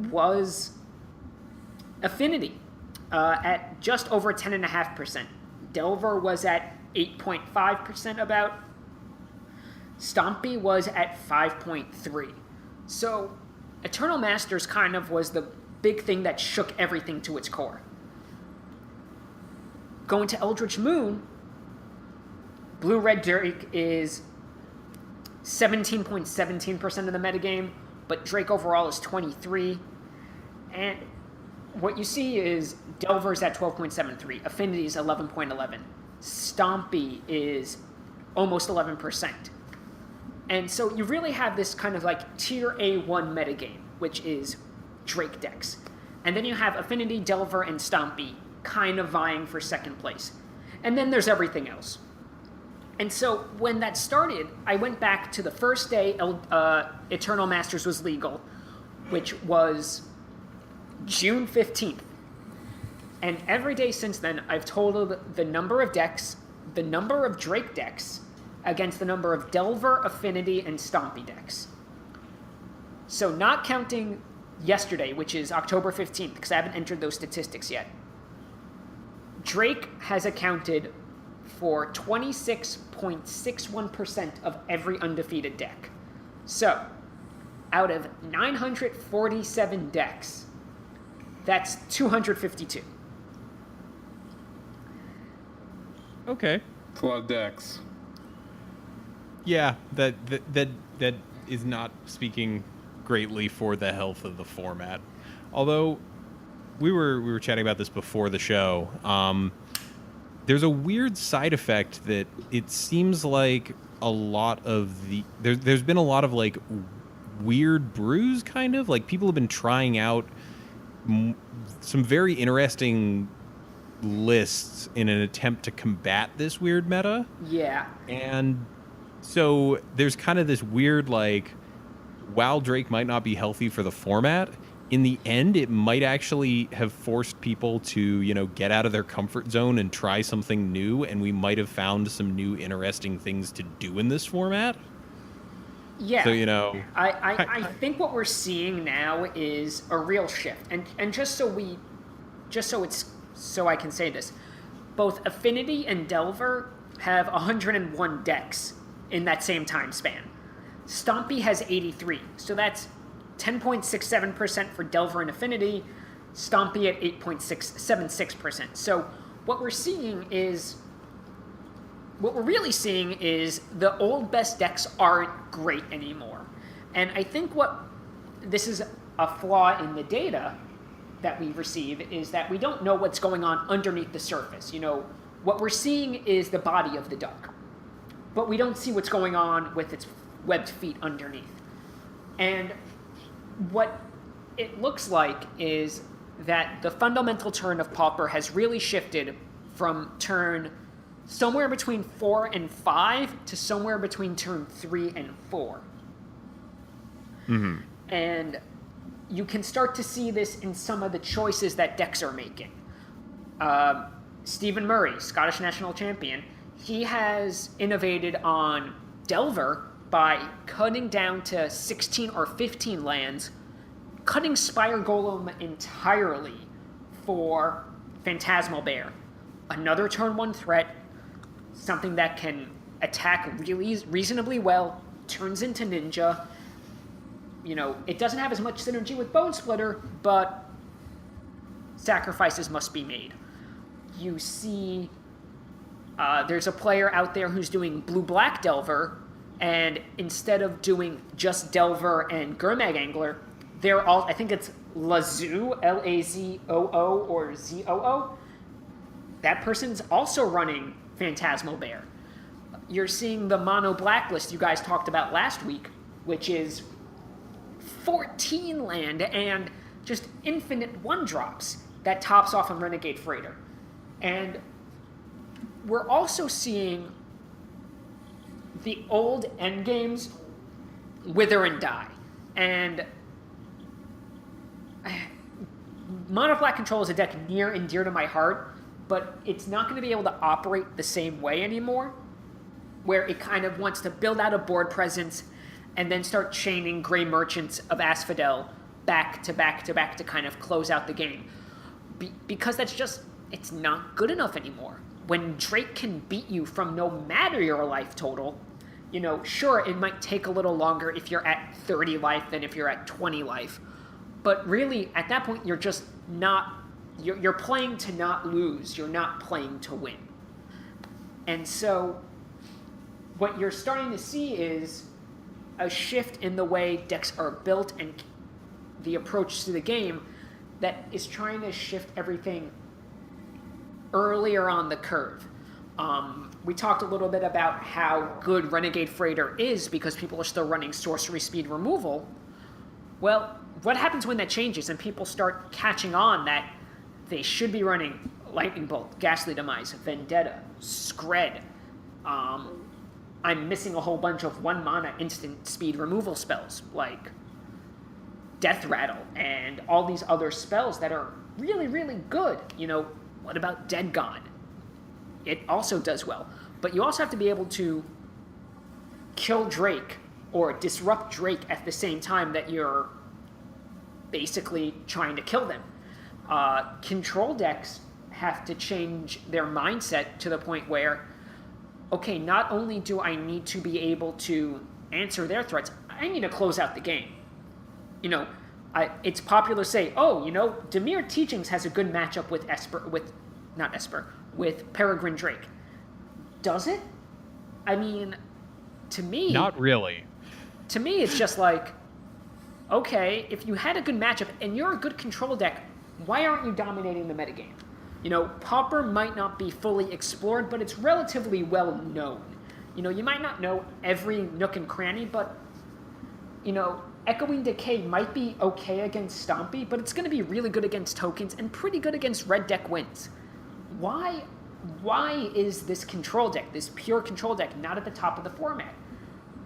was Affinity at just over 10.5%. Delver was at 8.5% about. Stompy was at 5.3. So Eternal Masters kind of was the big thing that shook everything to its core. Going to Eldritch Moon, Blue Red Drake is 17.17% of the metagame, but Drake overall is 23. And what you see is Delver's at 12.73, Affinity is 11.11, Stompy is almost 11%. And so you really have this kind of like tier A1 metagame, which is Drake decks. And then you have Affinity, Delver, and Stompy kind of vying for second place. And then there's everything else. And so when that started, I went back to the first day Eternal Masters was legal, which was June 15th. And every day since then, I've totaled the number of decks, the number of Drake decks, against the number of Delver, Affinity, and Stompy decks. So not counting yesterday, which is October 15th, because I haven't entered those statistics yet, Drake has accounted for 26.61% of every undefeated deck. So, out of 947 decks, that's 252. Okay. It's a lot of decks. Yeah, that is not speaking greatly for the health of the format. Although we were chatting about this before the show. There's a weird side effect that it seems like a lot of there's been a lot of like weird brews, kind of like people have been trying out some very interesting lists in an attempt to combat this weird meta. Yeah. And so there's kind of this weird, like, while Drake might not be healthy for the format, in the end, it might actually have forced people to, get out of their comfort zone and try something new, and we might have found some new interesting things to do in this format. Yeah. So, I think what we're seeing now is a real shift. And just so I can say this, both Affinity and Delver have 101 decks in that same time span. Stompy has 83, so that's 10.67% for Delver and Affinity, Stompy at 8.76%. So what we're really seeing is the old best decks aren't great anymore. And I think this is a flaw in the data that we receive, is that we don't know what's going on underneath the surface. What we're seeing is the body of the duck, but we don't see what's going on with its webbed feet underneath. And what it looks like is that the fundamental turn of Pauper has really shifted from turn somewhere between 4 and 5 to somewhere between turn 3 and 4. Mm-hmm. And you can start to see this in some of the choices that decks are making. Stephen Murray, Scottish national champion, he has innovated on Delver by cutting down to 16 or 15 lands, cutting Spire Golem entirely for Phantasmal Bear. Another turn 1 threat, something that can attack really reasonably well, turns into Ninja. You know, it doesn't have as much synergy with Bone Splitter, but sacrifices must be made. You see, there's a player out there who's doing blue-black Delver, and instead of doing just Delver and Gurmag Angler, they're all, I think it's Lazoo, Lazoo, or Zoo. That person's also running Phantasmal Bear. You're seeing the mono blacklist you guys talked about last week, which is 14 land and just infinite 1-drops that tops off on Renegade Freighter. And we're also seeing the old endgames wither and die. And Mono Black Control is a deck near and dear to my heart, but it's not going to be able to operate the same way anymore, where it kind of wants to build out a board presence and then start chaining Grey Merchants of Asphodel back to back to back to kind of close out the game. Because that's just, it's not good enough anymore. When Drake can beat you from no matter your life total, you know, sure, it might take a little longer if you're at 30 life than if you're at 20 life. But really, at that point, you're just not, you're playing to not lose. You're not playing to win. And so what you're starting to see is a shift in the way decks are built and the approach to the game that is trying to shift everything earlier on the curve. We talked a little bit about how good Renegade Freighter is because people are still running sorcery speed removal. Well, what happens when that changes and people start catching on that they should be running Lightning Bolt, Ghastly Demise, Vendetta, Scred? I'm missing a whole bunch of 1-mana instant speed removal spells like Death Rattle and all these other spells that are really, really good. You know, what about Dead Gone? It also does well. But you also have to be able to kill Drake or disrupt Drake at the same time that you're basically trying to kill them. Control decks have to change their mindset to the point where, okay, not only do I need to be able to answer their threats, I need to close out the game. You know, it's popular to say, oh, you know, Dimir Teachings has a good matchup with with Peregrine Drake. Does it? I mean, to me... Not really. To me, it's just like, okay, if you had a good matchup and you're a good control deck, why aren't you dominating the metagame? You know, Pauper might not be fully explored, but it's relatively well known. You know, you might not know every nook and cranny, but, you know, Echoing Decay might be okay against Stompy, but it's going to be really good against tokens and pretty good against red deck wins. Why is this control deck, this pure control deck, not at the top of the format?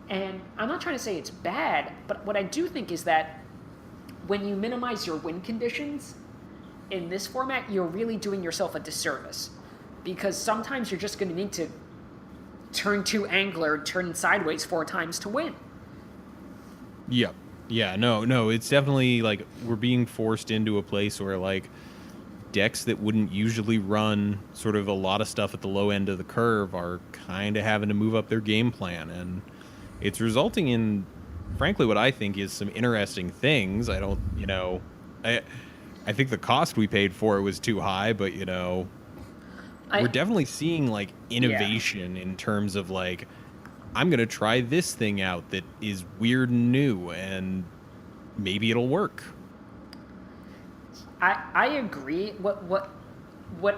And I'm not trying to say it's bad, but what I do think is that when you minimize your win conditions, in this format, you're really doing yourself a disservice. Because sometimes you're just going to need to turn 2 Angler, turn sideways 4 times to win. Yep. Yeah, no, it's definitely, like, we're being forced into a place where, like, decks that wouldn't usually run sort of a lot of stuff at the low end of the curve are kind of having to move up their game plan. And it's resulting in, frankly, what I think is some interesting things. I don't, you know... I think the cost we paid for it was too high, but, you know, we're definitely seeing, like, innovation in terms of, like, I'm going to try this thing out that is weird and new, and maybe it'll work. I agree. What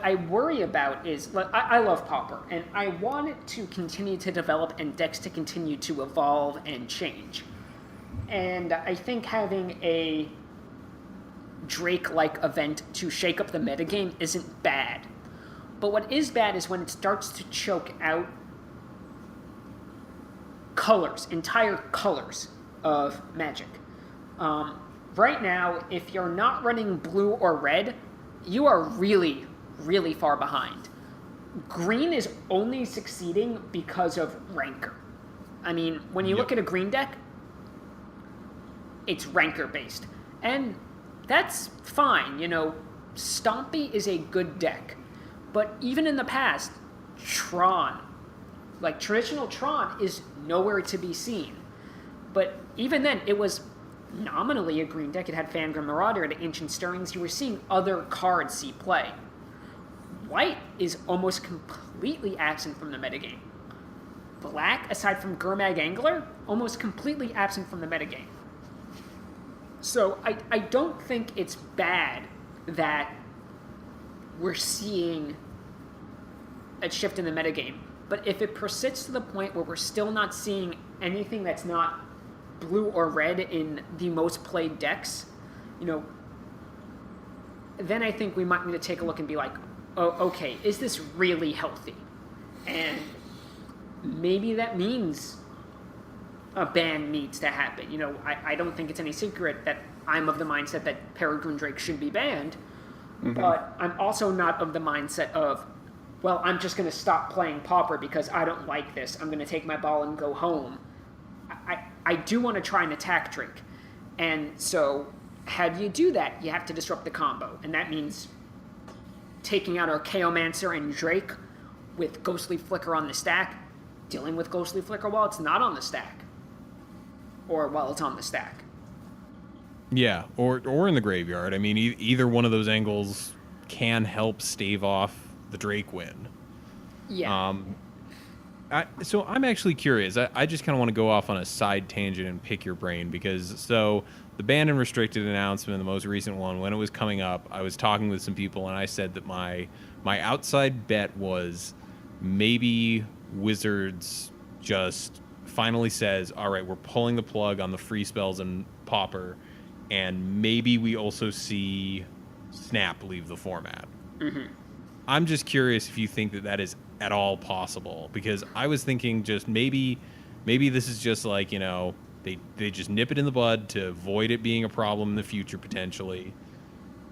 I worry about is, like, I love Pauper, and I want it to continue to develop and decks to continue to evolve and change. And I think having a Drake-like event to shake up the metagame isn't bad. But what is bad is when it starts to choke out colors, entire colors of Magic. Right now, if you're not running blue or red, you are really, really far behind. Green is only succeeding because of Rancor. I mean, when you look at a green deck, it's Rancor based. And that's fine, you know, Stompy is a good deck. But even in the past, Tron, like traditional Tron, is nowhere to be seen. But even then, it was nominally a green deck. It had Fangrim Marauder, it had Ancient Stirrings. You were seeing other cards see play. White is almost completely absent from the metagame. Black, aside from Gurmag Angler, almost completely absent from the metagame. So I don't think it's bad that we're seeing a shift in the metagame. But if it persists to the point where we're still not seeing anything that's not blue or red in the most played decks, you know, then I think we might need to take a look and be like, oh, okay, is this really healthy? And maybe that means a ban needs to happen. You know, I don't think it's any secret that I'm of the mindset that Peregrine Drake should be banned, but I'm also not of the mindset of, well, I'm just going to stop playing Pauper because I don't like this. I'm going to take my ball and go home. I do want to try and attack Drake. And so how do you do that? You have to disrupt the combo. And that means taking out our Chaomancer and Drake with Ghostly Flicker on the stack, dealing with Ghostly Flicker while it's not on the stack. Or while it's on the stack. Yeah, or in the graveyard. I mean, either one of those angles can help stave off the Drake win. Yeah. So I'm actually curious. I just kind of want to go off on a side tangent and pick your brain because so the banned and restricted announcement, the most recent one, when it was coming up, I was talking with some people and I said that my outside bet was maybe Wizards just finally says, all right, we're pulling the plug on the free spells and Pauper, and maybe we also see Snap leave the format. I'm just curious if you think that is at all possible, because I was thinking just maybe this is just like, you know, they just nip it in the bud to avoid it being a problem in the future potentially.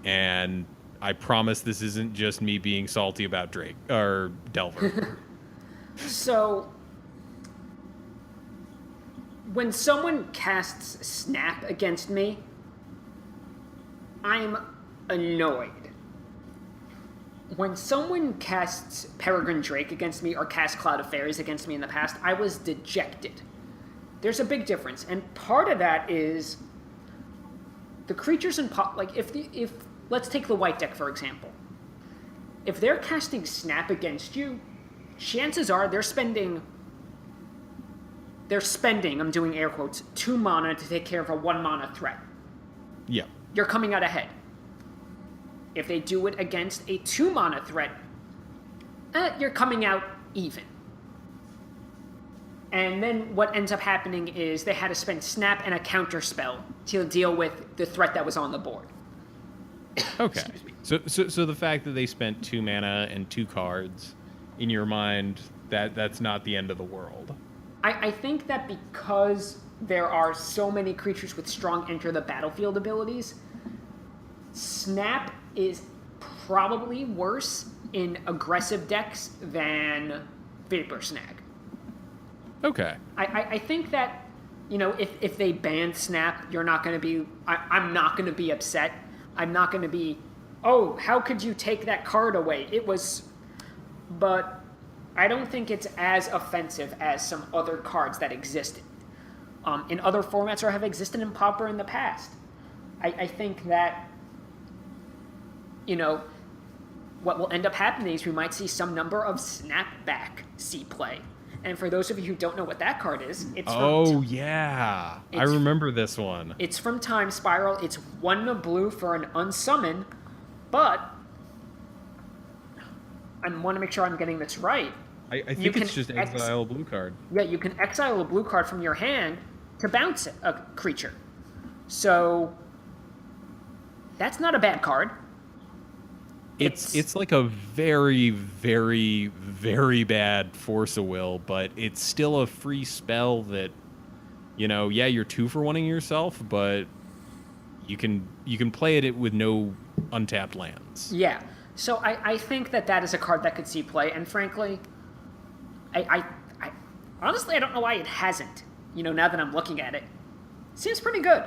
And I promise this isn't just me being salty about Drake or Delver. So when someone casts Snap against me, I'm annoyed. When someone casts Peregrine Drake against me or casts Cloud of Fairies against me in the past, I was dejected. There's a big difference, and part of that is the creatures in like if let's take the white deck for example. If they're casting Snap against you, chances are they're spending, I'm doing air quotes, 2 mana to take care of a 1 mana threat. Yeah. You're coming out ahead. If they do it against a 2 mana threat, you're coming out even. And then what ends up happening is they had to spend Snap and a counter spell to deal with the threat that was on the board. Okay. So the fact that they spent 2 mana and 2 cards, in your mind, that's not the end of the world. I think that because there are so many creatures with strong enter the battlefield abilities, Snap is probably worse in aggressive decks than Vapor Snag. Okay. I think that, you know, if they ban Snap, you're not going to be... I'm not going to be upset. I'm not going to be, oh, how could you take that card away? It was... But I don't think it's as offensive as some other cards that existed in other formats or have existed in Pauper in the past. I think that, you know, what will end up happening is we might see some number of Snapback see play. And for those of you who don't know what that card is, it's yeah. I remember this one. It's from Time Spiral. It's 1 blue for an unsummon, but I want to make sure I'm getting this right. I think it's just exile a blue card. Yeah, you can exile a blue card from your hand to bounce a creature. So that's not a bad card. It's like a very, very, very bad force of will, but it's still a free spell that, yeah, you're 2-for-1ing yourself, but you can play it with no untapped lands. Yeah. So I think that is a card that could see play, and frankly, I honestly I don't know why it hasn't. Now that I'm looking at it, seems pretty good.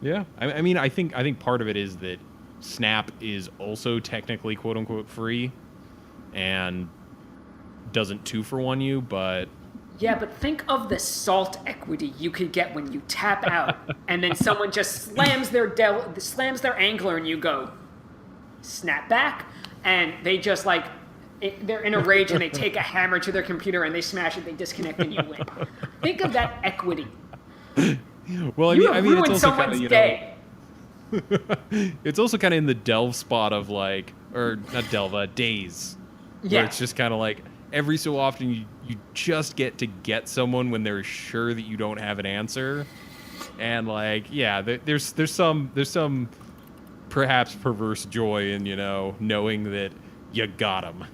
Yeah, I mean, I think part of it is that Snap is also technically quote unquote free, and doesn't 2-for-1 you, but yeah, but think of the salt equity you could get when you tap out, and then someone just slams their angler, and you go snap back, and they just they're in a rage and they take a hammer to their computer and they smash it, they disconnect, and you win. Think of that equity. Well, You I mean, ruined it's also someone's kinda, day. It's also kind of in the delve spot of or not delve, daze. Yeah. Where it's just kind of like every so often you just get someone when they're sure that you don't have an answer, and there's some perhaps perverse joy in knowing that you got them.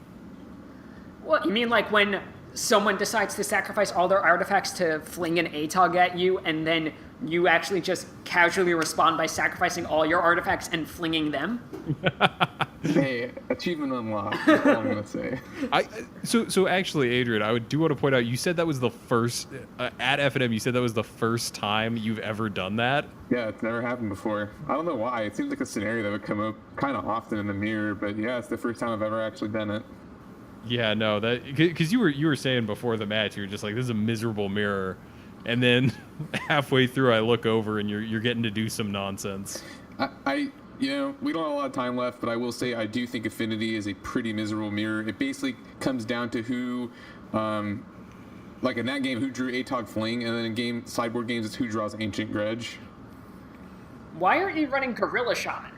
What, you mean when someone decides to sacrifice all their artifacts to fling an ATOG at you, and then you actually just casually respond by sacrificing all your artifacts and flinging them? Hey, achievement unlocked. That's all I'm gonna say. So actually, Adrian, I do want to point out, you said that was the first at FNM. You said that was the first time you've ever done that. Yeah, it's never happened before. I don't know why. It seems like a scenario that would come up kind of often in the mirror, but yeah, it's the first time I've ever actually done it. Yeah, no, that because you were saying before the match, you were just like, this is a miserable mirror, and then halfway through, I look over and you're getting to do some nonsense. We don't have a lot of time left, but I will say I do think Affinity is a pretty miserable mirror. It basically comes down to who, in that game, who drew ATOG Fling, and then in sideboard games, it's who draws Ancient Grudge. Why aren't you running Gorilla Shaman?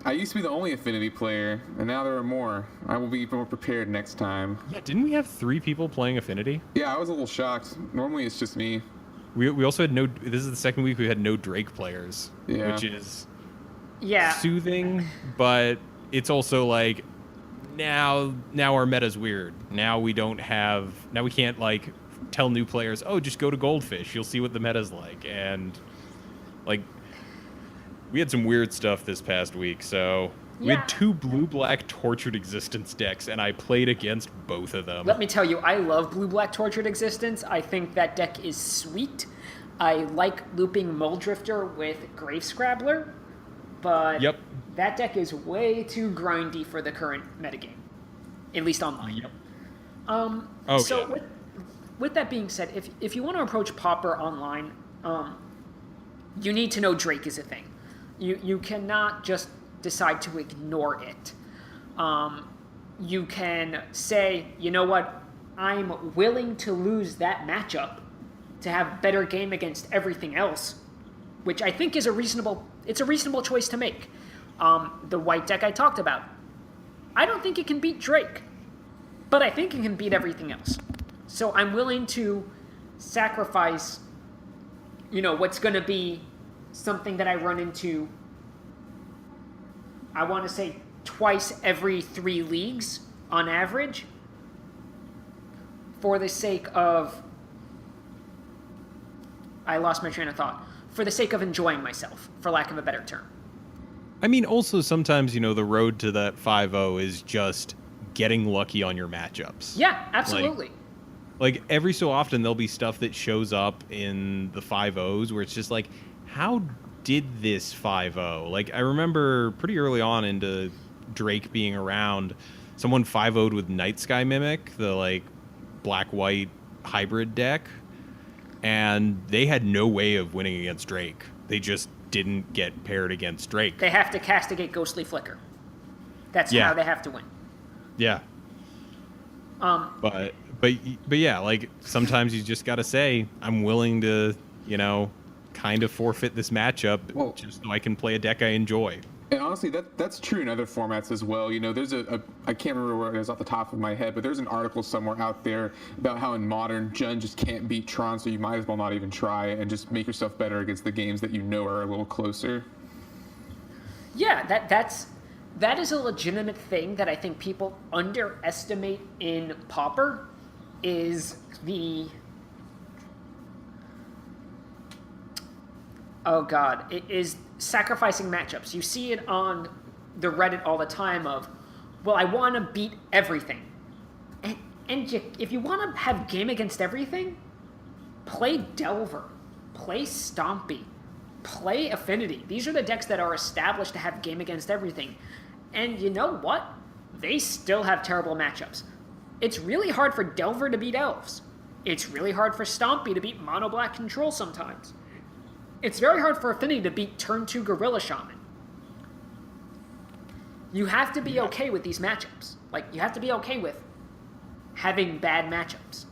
I used to be the only Affinity player, and now there are more. I will be more prepared next time. Yeah, didn't we have 3 people playing Affinity? Yeah, I was a little shocked. Normally it's just me. We also had this is the second week we had no Drake players, which is soothing, but it's also now our meta's weird. Now we can't tell new players, oh, just go to Goldfish, you'll see what the meta's like, and we had some weird stuff this past week, so we had 2 blue-black Tortured Existence decks, and I played against both of them. Let me tell you, I love blue-black Tortured Existence. I think that deck is sweet. I like looping Muldrifter with Grave Scrabbler, but that deck is way too grindy for the current metagame, at least online. With that being said, if you want to approach Pauper online, you need to know Drake is a thing. You cannot just decide to ignore it. You can say, you know what, I'm willing to lose that matchup to have better game against everything else, which I think is a reasonable choice to make. The white deck I talked about, I don't think it can beat Drake, but I think it can beat everything else. So I'm willing to sacrifice, what's going to be something that I run into, I want to say twice every 3 leagues on average, for the sake of, I lost my train of thought, for the sake of enjoying myself, for lack of a better term. I mean, also sometimes, the road to that 5-0 is just getting lucky on your matchups. Yeah, absolutely. Every so often there'll be stuff that shows up in the 5-0s where it's just how did this 5-0? I remember pretty early on into Drake being around, someone 5-0'd with Night Sky Mimic, the black-white hybrid deck, and they had no way of winning against Drake. They just didn't get paired against Drake. They have to castigate Ghostly Flicker. That's how they have to win. Yeah. But yeah, sometimes you just gotta say, I'm willing to, kind of forfeit this matchup just so I can play a deck I enjoy. And honestly, that's true in other formats as well. There's I can't remember where it is off the top of my head, but there's an article somewhere out there about how in Modern, Jund just can't beat Tron, so you might as well not even try and just make yourself better against the games that are a little closer. Yeah, that is a legitimate thing that I think people underestimate in Pauper is the oh god, it is sacrificing matchups. You see it on the Reddit all the time of, well, I want to beat everything. If you want to have game against everything, play Delver, play Stompy, play Affinity. These are the decks that are established to have game against everything. And you know what? They still have terrible matchups. It's really hard for Delver to beat Elves. It's really hard for Stompy to beat Mono Black Control sometimes. It's very hard for Affinity to beat Turn 2 Gorilla Shaman. You have to be okay with these matchups. Like, you have to be okay with having bad matchups.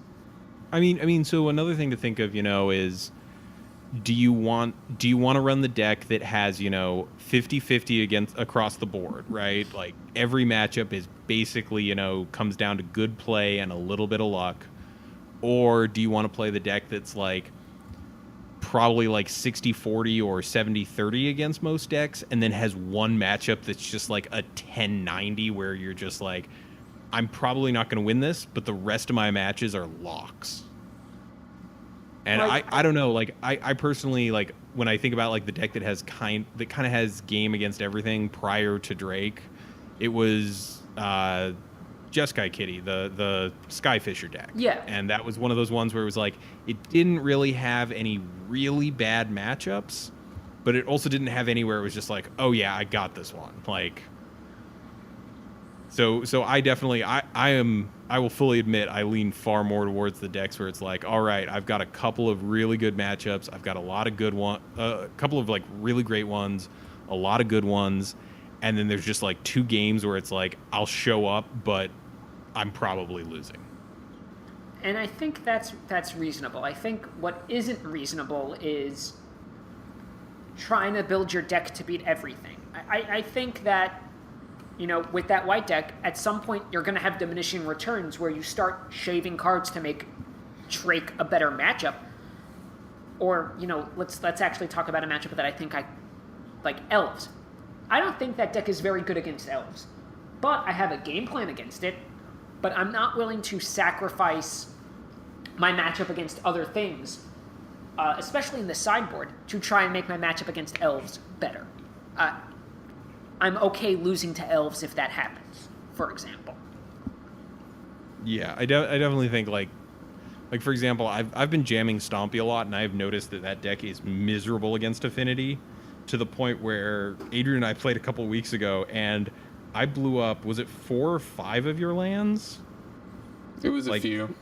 I mean, so another thing to think of, is do you want to run the deck that has, 50-50 against across the board, right? Like every matchup is basically, comes down to good play and a little bit of luck. Or do you want to play the deck that's like probably like 60-40 or 70-30 against most decks, and then has one matchup that's just like a 10-90 where you're just like, I'm probably not going to win this, but the rest of my matches are locks. And Right. I don't know, like I personally, like when I think about like the deck that has kind of has game against everything prior to Drake, it was Jeskai Kitty, the Skyfisher deck. Yeah. And that was one of those ones where it was like, it didn't really have any really bad matchups, but it also didn't have anywhere it was just like, oh yeah, I got this one. Like, so I definitely, I will fully admit I lean far more towards the decks where it's like, all right, I've got a couple of really good matchups. I've got a lot of good a couple of like really great ones, a lot of good ones. And then there's just like two games where it's like, I'll show up, but I'm probably losing. And I think that's reasonable. I think what isn't reasonable is trying to build your deck to beat everything. I think that, with that white deck, at some point you're going to have diminishing returns where you start shaving cards to make Drake a better matchup. Or, let's actually talk about a matchup that I think like Elves. I don't think that deck is very good against Elves, but I have a game plan against it, but I'm not willing to sacrifice my matchup against other things, especially in the sideboard, to try and make my matchup against Elves better. I'm okay losing to Elves if that happens, for example. Yeah, I definitely think like for example, I've been jamming Stompy a lot, and I've noticed that deck is miserable against Affinity, to the point where Adrian and I played a couple weeks ago, and I blew up, was it 4 or 5 of your lands? It was like, a few.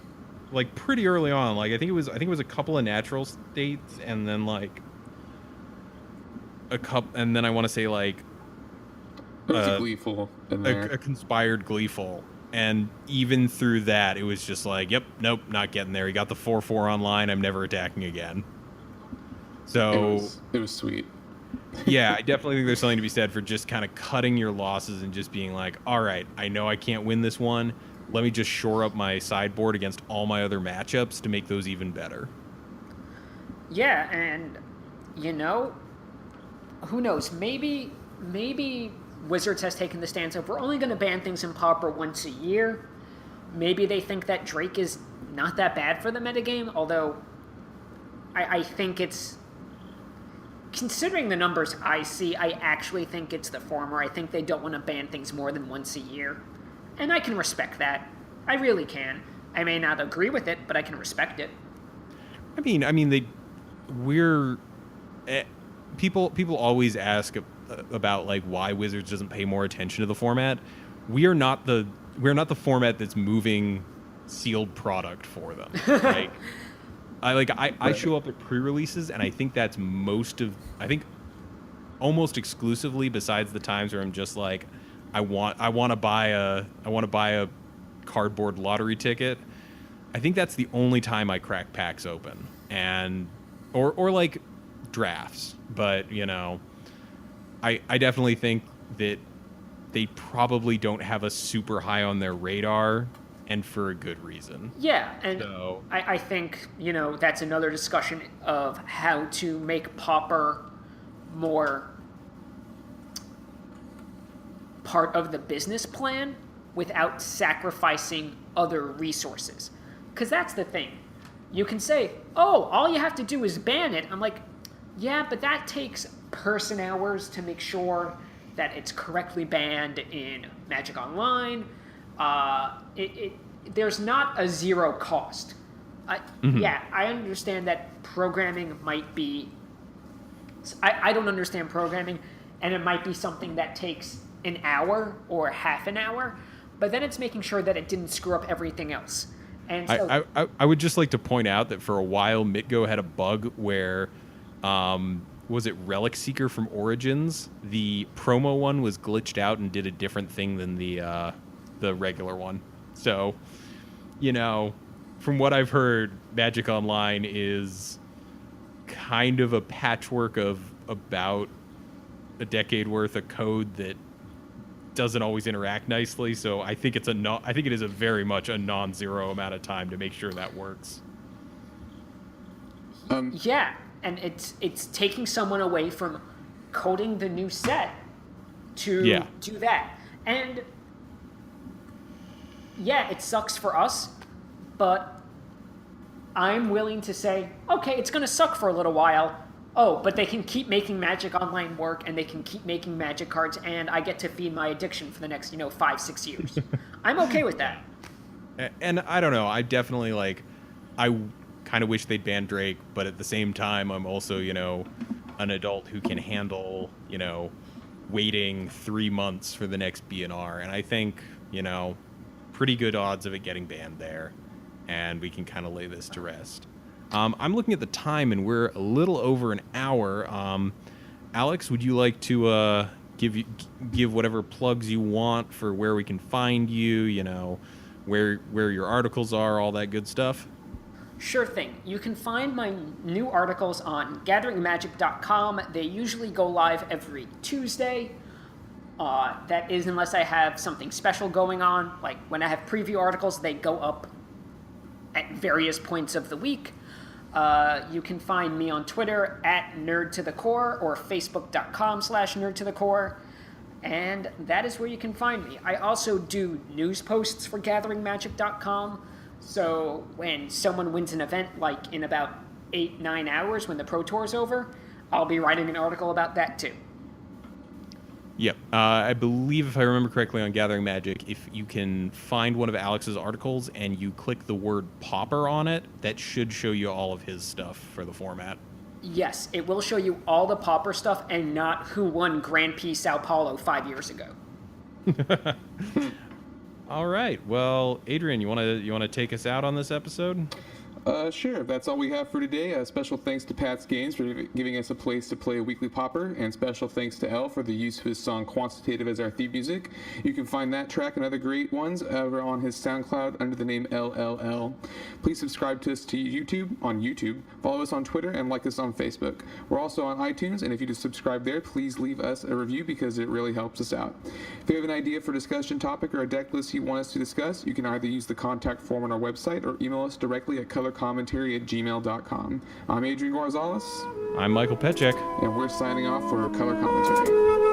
Like pretty early on. Like I think it was a couple of natural states, and then like a couple, and then I want to say like There was a Gleeful in there. a conspired Gleeful. And even through that, it was just like, yep, nope, not getting there. He got the 4/4 online. I'm never attacking again. So it was sweet. yeah, I definitely think there's something to be said for just kind of cutting your losses and just being like, all right, I know I can't win this one. Let me just shore up my sideboard against all my other matchups to make those even better. Yeah, and, who knows? Maybe Wizards has taken the stance of, we're only going to ban things in Pauper once a year. Maybe they think that Drake is not that bad for the metagame, although I think it's... Considering the numbers I see, I actually think it's the former. I think they don't want to ban things more than once a year. And I can respect that. I really can. I may not agree with it, but I can respect it. People always ask about like why Wizards doesn't pay more attention to the format. We're not the format that's moving sealed product for them. Like I show up at pre-releases, and I think that's almost exclusively, besides the times where I'm just like, I want to buy a cardboard lottery ticket. I think that's the only time I crack packs open, and or like drafts. But I definitely think that they probably don't have us super high on their radar, and for a good reason. Yeah, and So, I think, that's another discussion of how to make Pauper more part of the business plan without sacrificing other resources. Because that's the thing. You can say, oh, all you have to do is ban it. I'm like, yeah, but that takes person hours to make sure that it's correctly banned in Magic Online. There's not a zero cost. Yeah, I understand that programming might be... I don't understand programming, and it might be something that takes an hour or half an hour, but then it's making sure that it didn't screw up everything else. And so, I would just like to point out that for a while, Mitgo had a bug where, was it Relic Seeker from Origins? The promo one was glitched out and did a different thing than the regular one. So, you know, from what I've heard, Magic Online is kind of a patchwork of about a decade worth of code that doesn't always interact nicely. So I think it is a very much a non-zero amount of time to make sure that works. yeah, and it's taking someone away from coding the new set to do that. And yeah, it sucks for us, but I'm willing to say, okay, it's going to suck for a little while. Oh, but they can keep making Magic Online work, and they can keep making Magic cards, and I get to feed my addiction for the next, 5-6 years. I'm okay with that. And I don't know. I definitely I kind of wish they'd ban Drake, but at the same time, I'm also, an adult who can handle, waiting 3 months for the next BNR. And I think, pretty good odds of it getting banned there. And we can kind of lay this to rest. I'm looking at the time, and we're a little over an hour. Alex, would you like to give whatever plugs you want for where we can find you? Where your articles are, all that good stuff. Sure thing. You can find my new articles on gatheringmagic.com. They usually go live every Tuesday. That is unless I have something special going on. Like when I have preview articles, they go up at various points of the week. You can find me on Twitter at nerdtothecore or facebook.com/nerdtothecore. And that is where you can find me. I also do news posts for gatheringmagic.com. So when someone wins an event, like in about 8-9 hours when the Pro Tour is over, I'll be writing an article about that too. Yep. I believe, if I remember correctly, on Gathering Magic, if you can find one of Alex's articles and you click the word Pauper on it, that should show you all of his stuff for the format. Yes, it will show you all the Pauper stuff and not who won Grand Prix Sao Paulo 5 years ago. All right. Well, Adrian, you want to take us out on this episode? Sure. That's all we have for today. Special thanks to Pat's Games for giving us a place to play a weekly popper, and special thanks to Elle for the use of his song Quantitative as our theme music. You can find that track and other great ones over on his SoundCloud under the name LLL. Please subscribe to us on YouTube, follow us on Twitter, and like us on Facebook. We're also on iTunes, and if you just subscribe there, please leave us a review because it really helps us out. If you have an idea for a discussion topic or a deck list you want us to discuss, you can either use the contact form on our website or email us directly at colorcommentary@gmail.com. I'm Adrian Gonzalez. I'm Michael Petchek. And we're signing off for Color Commentary.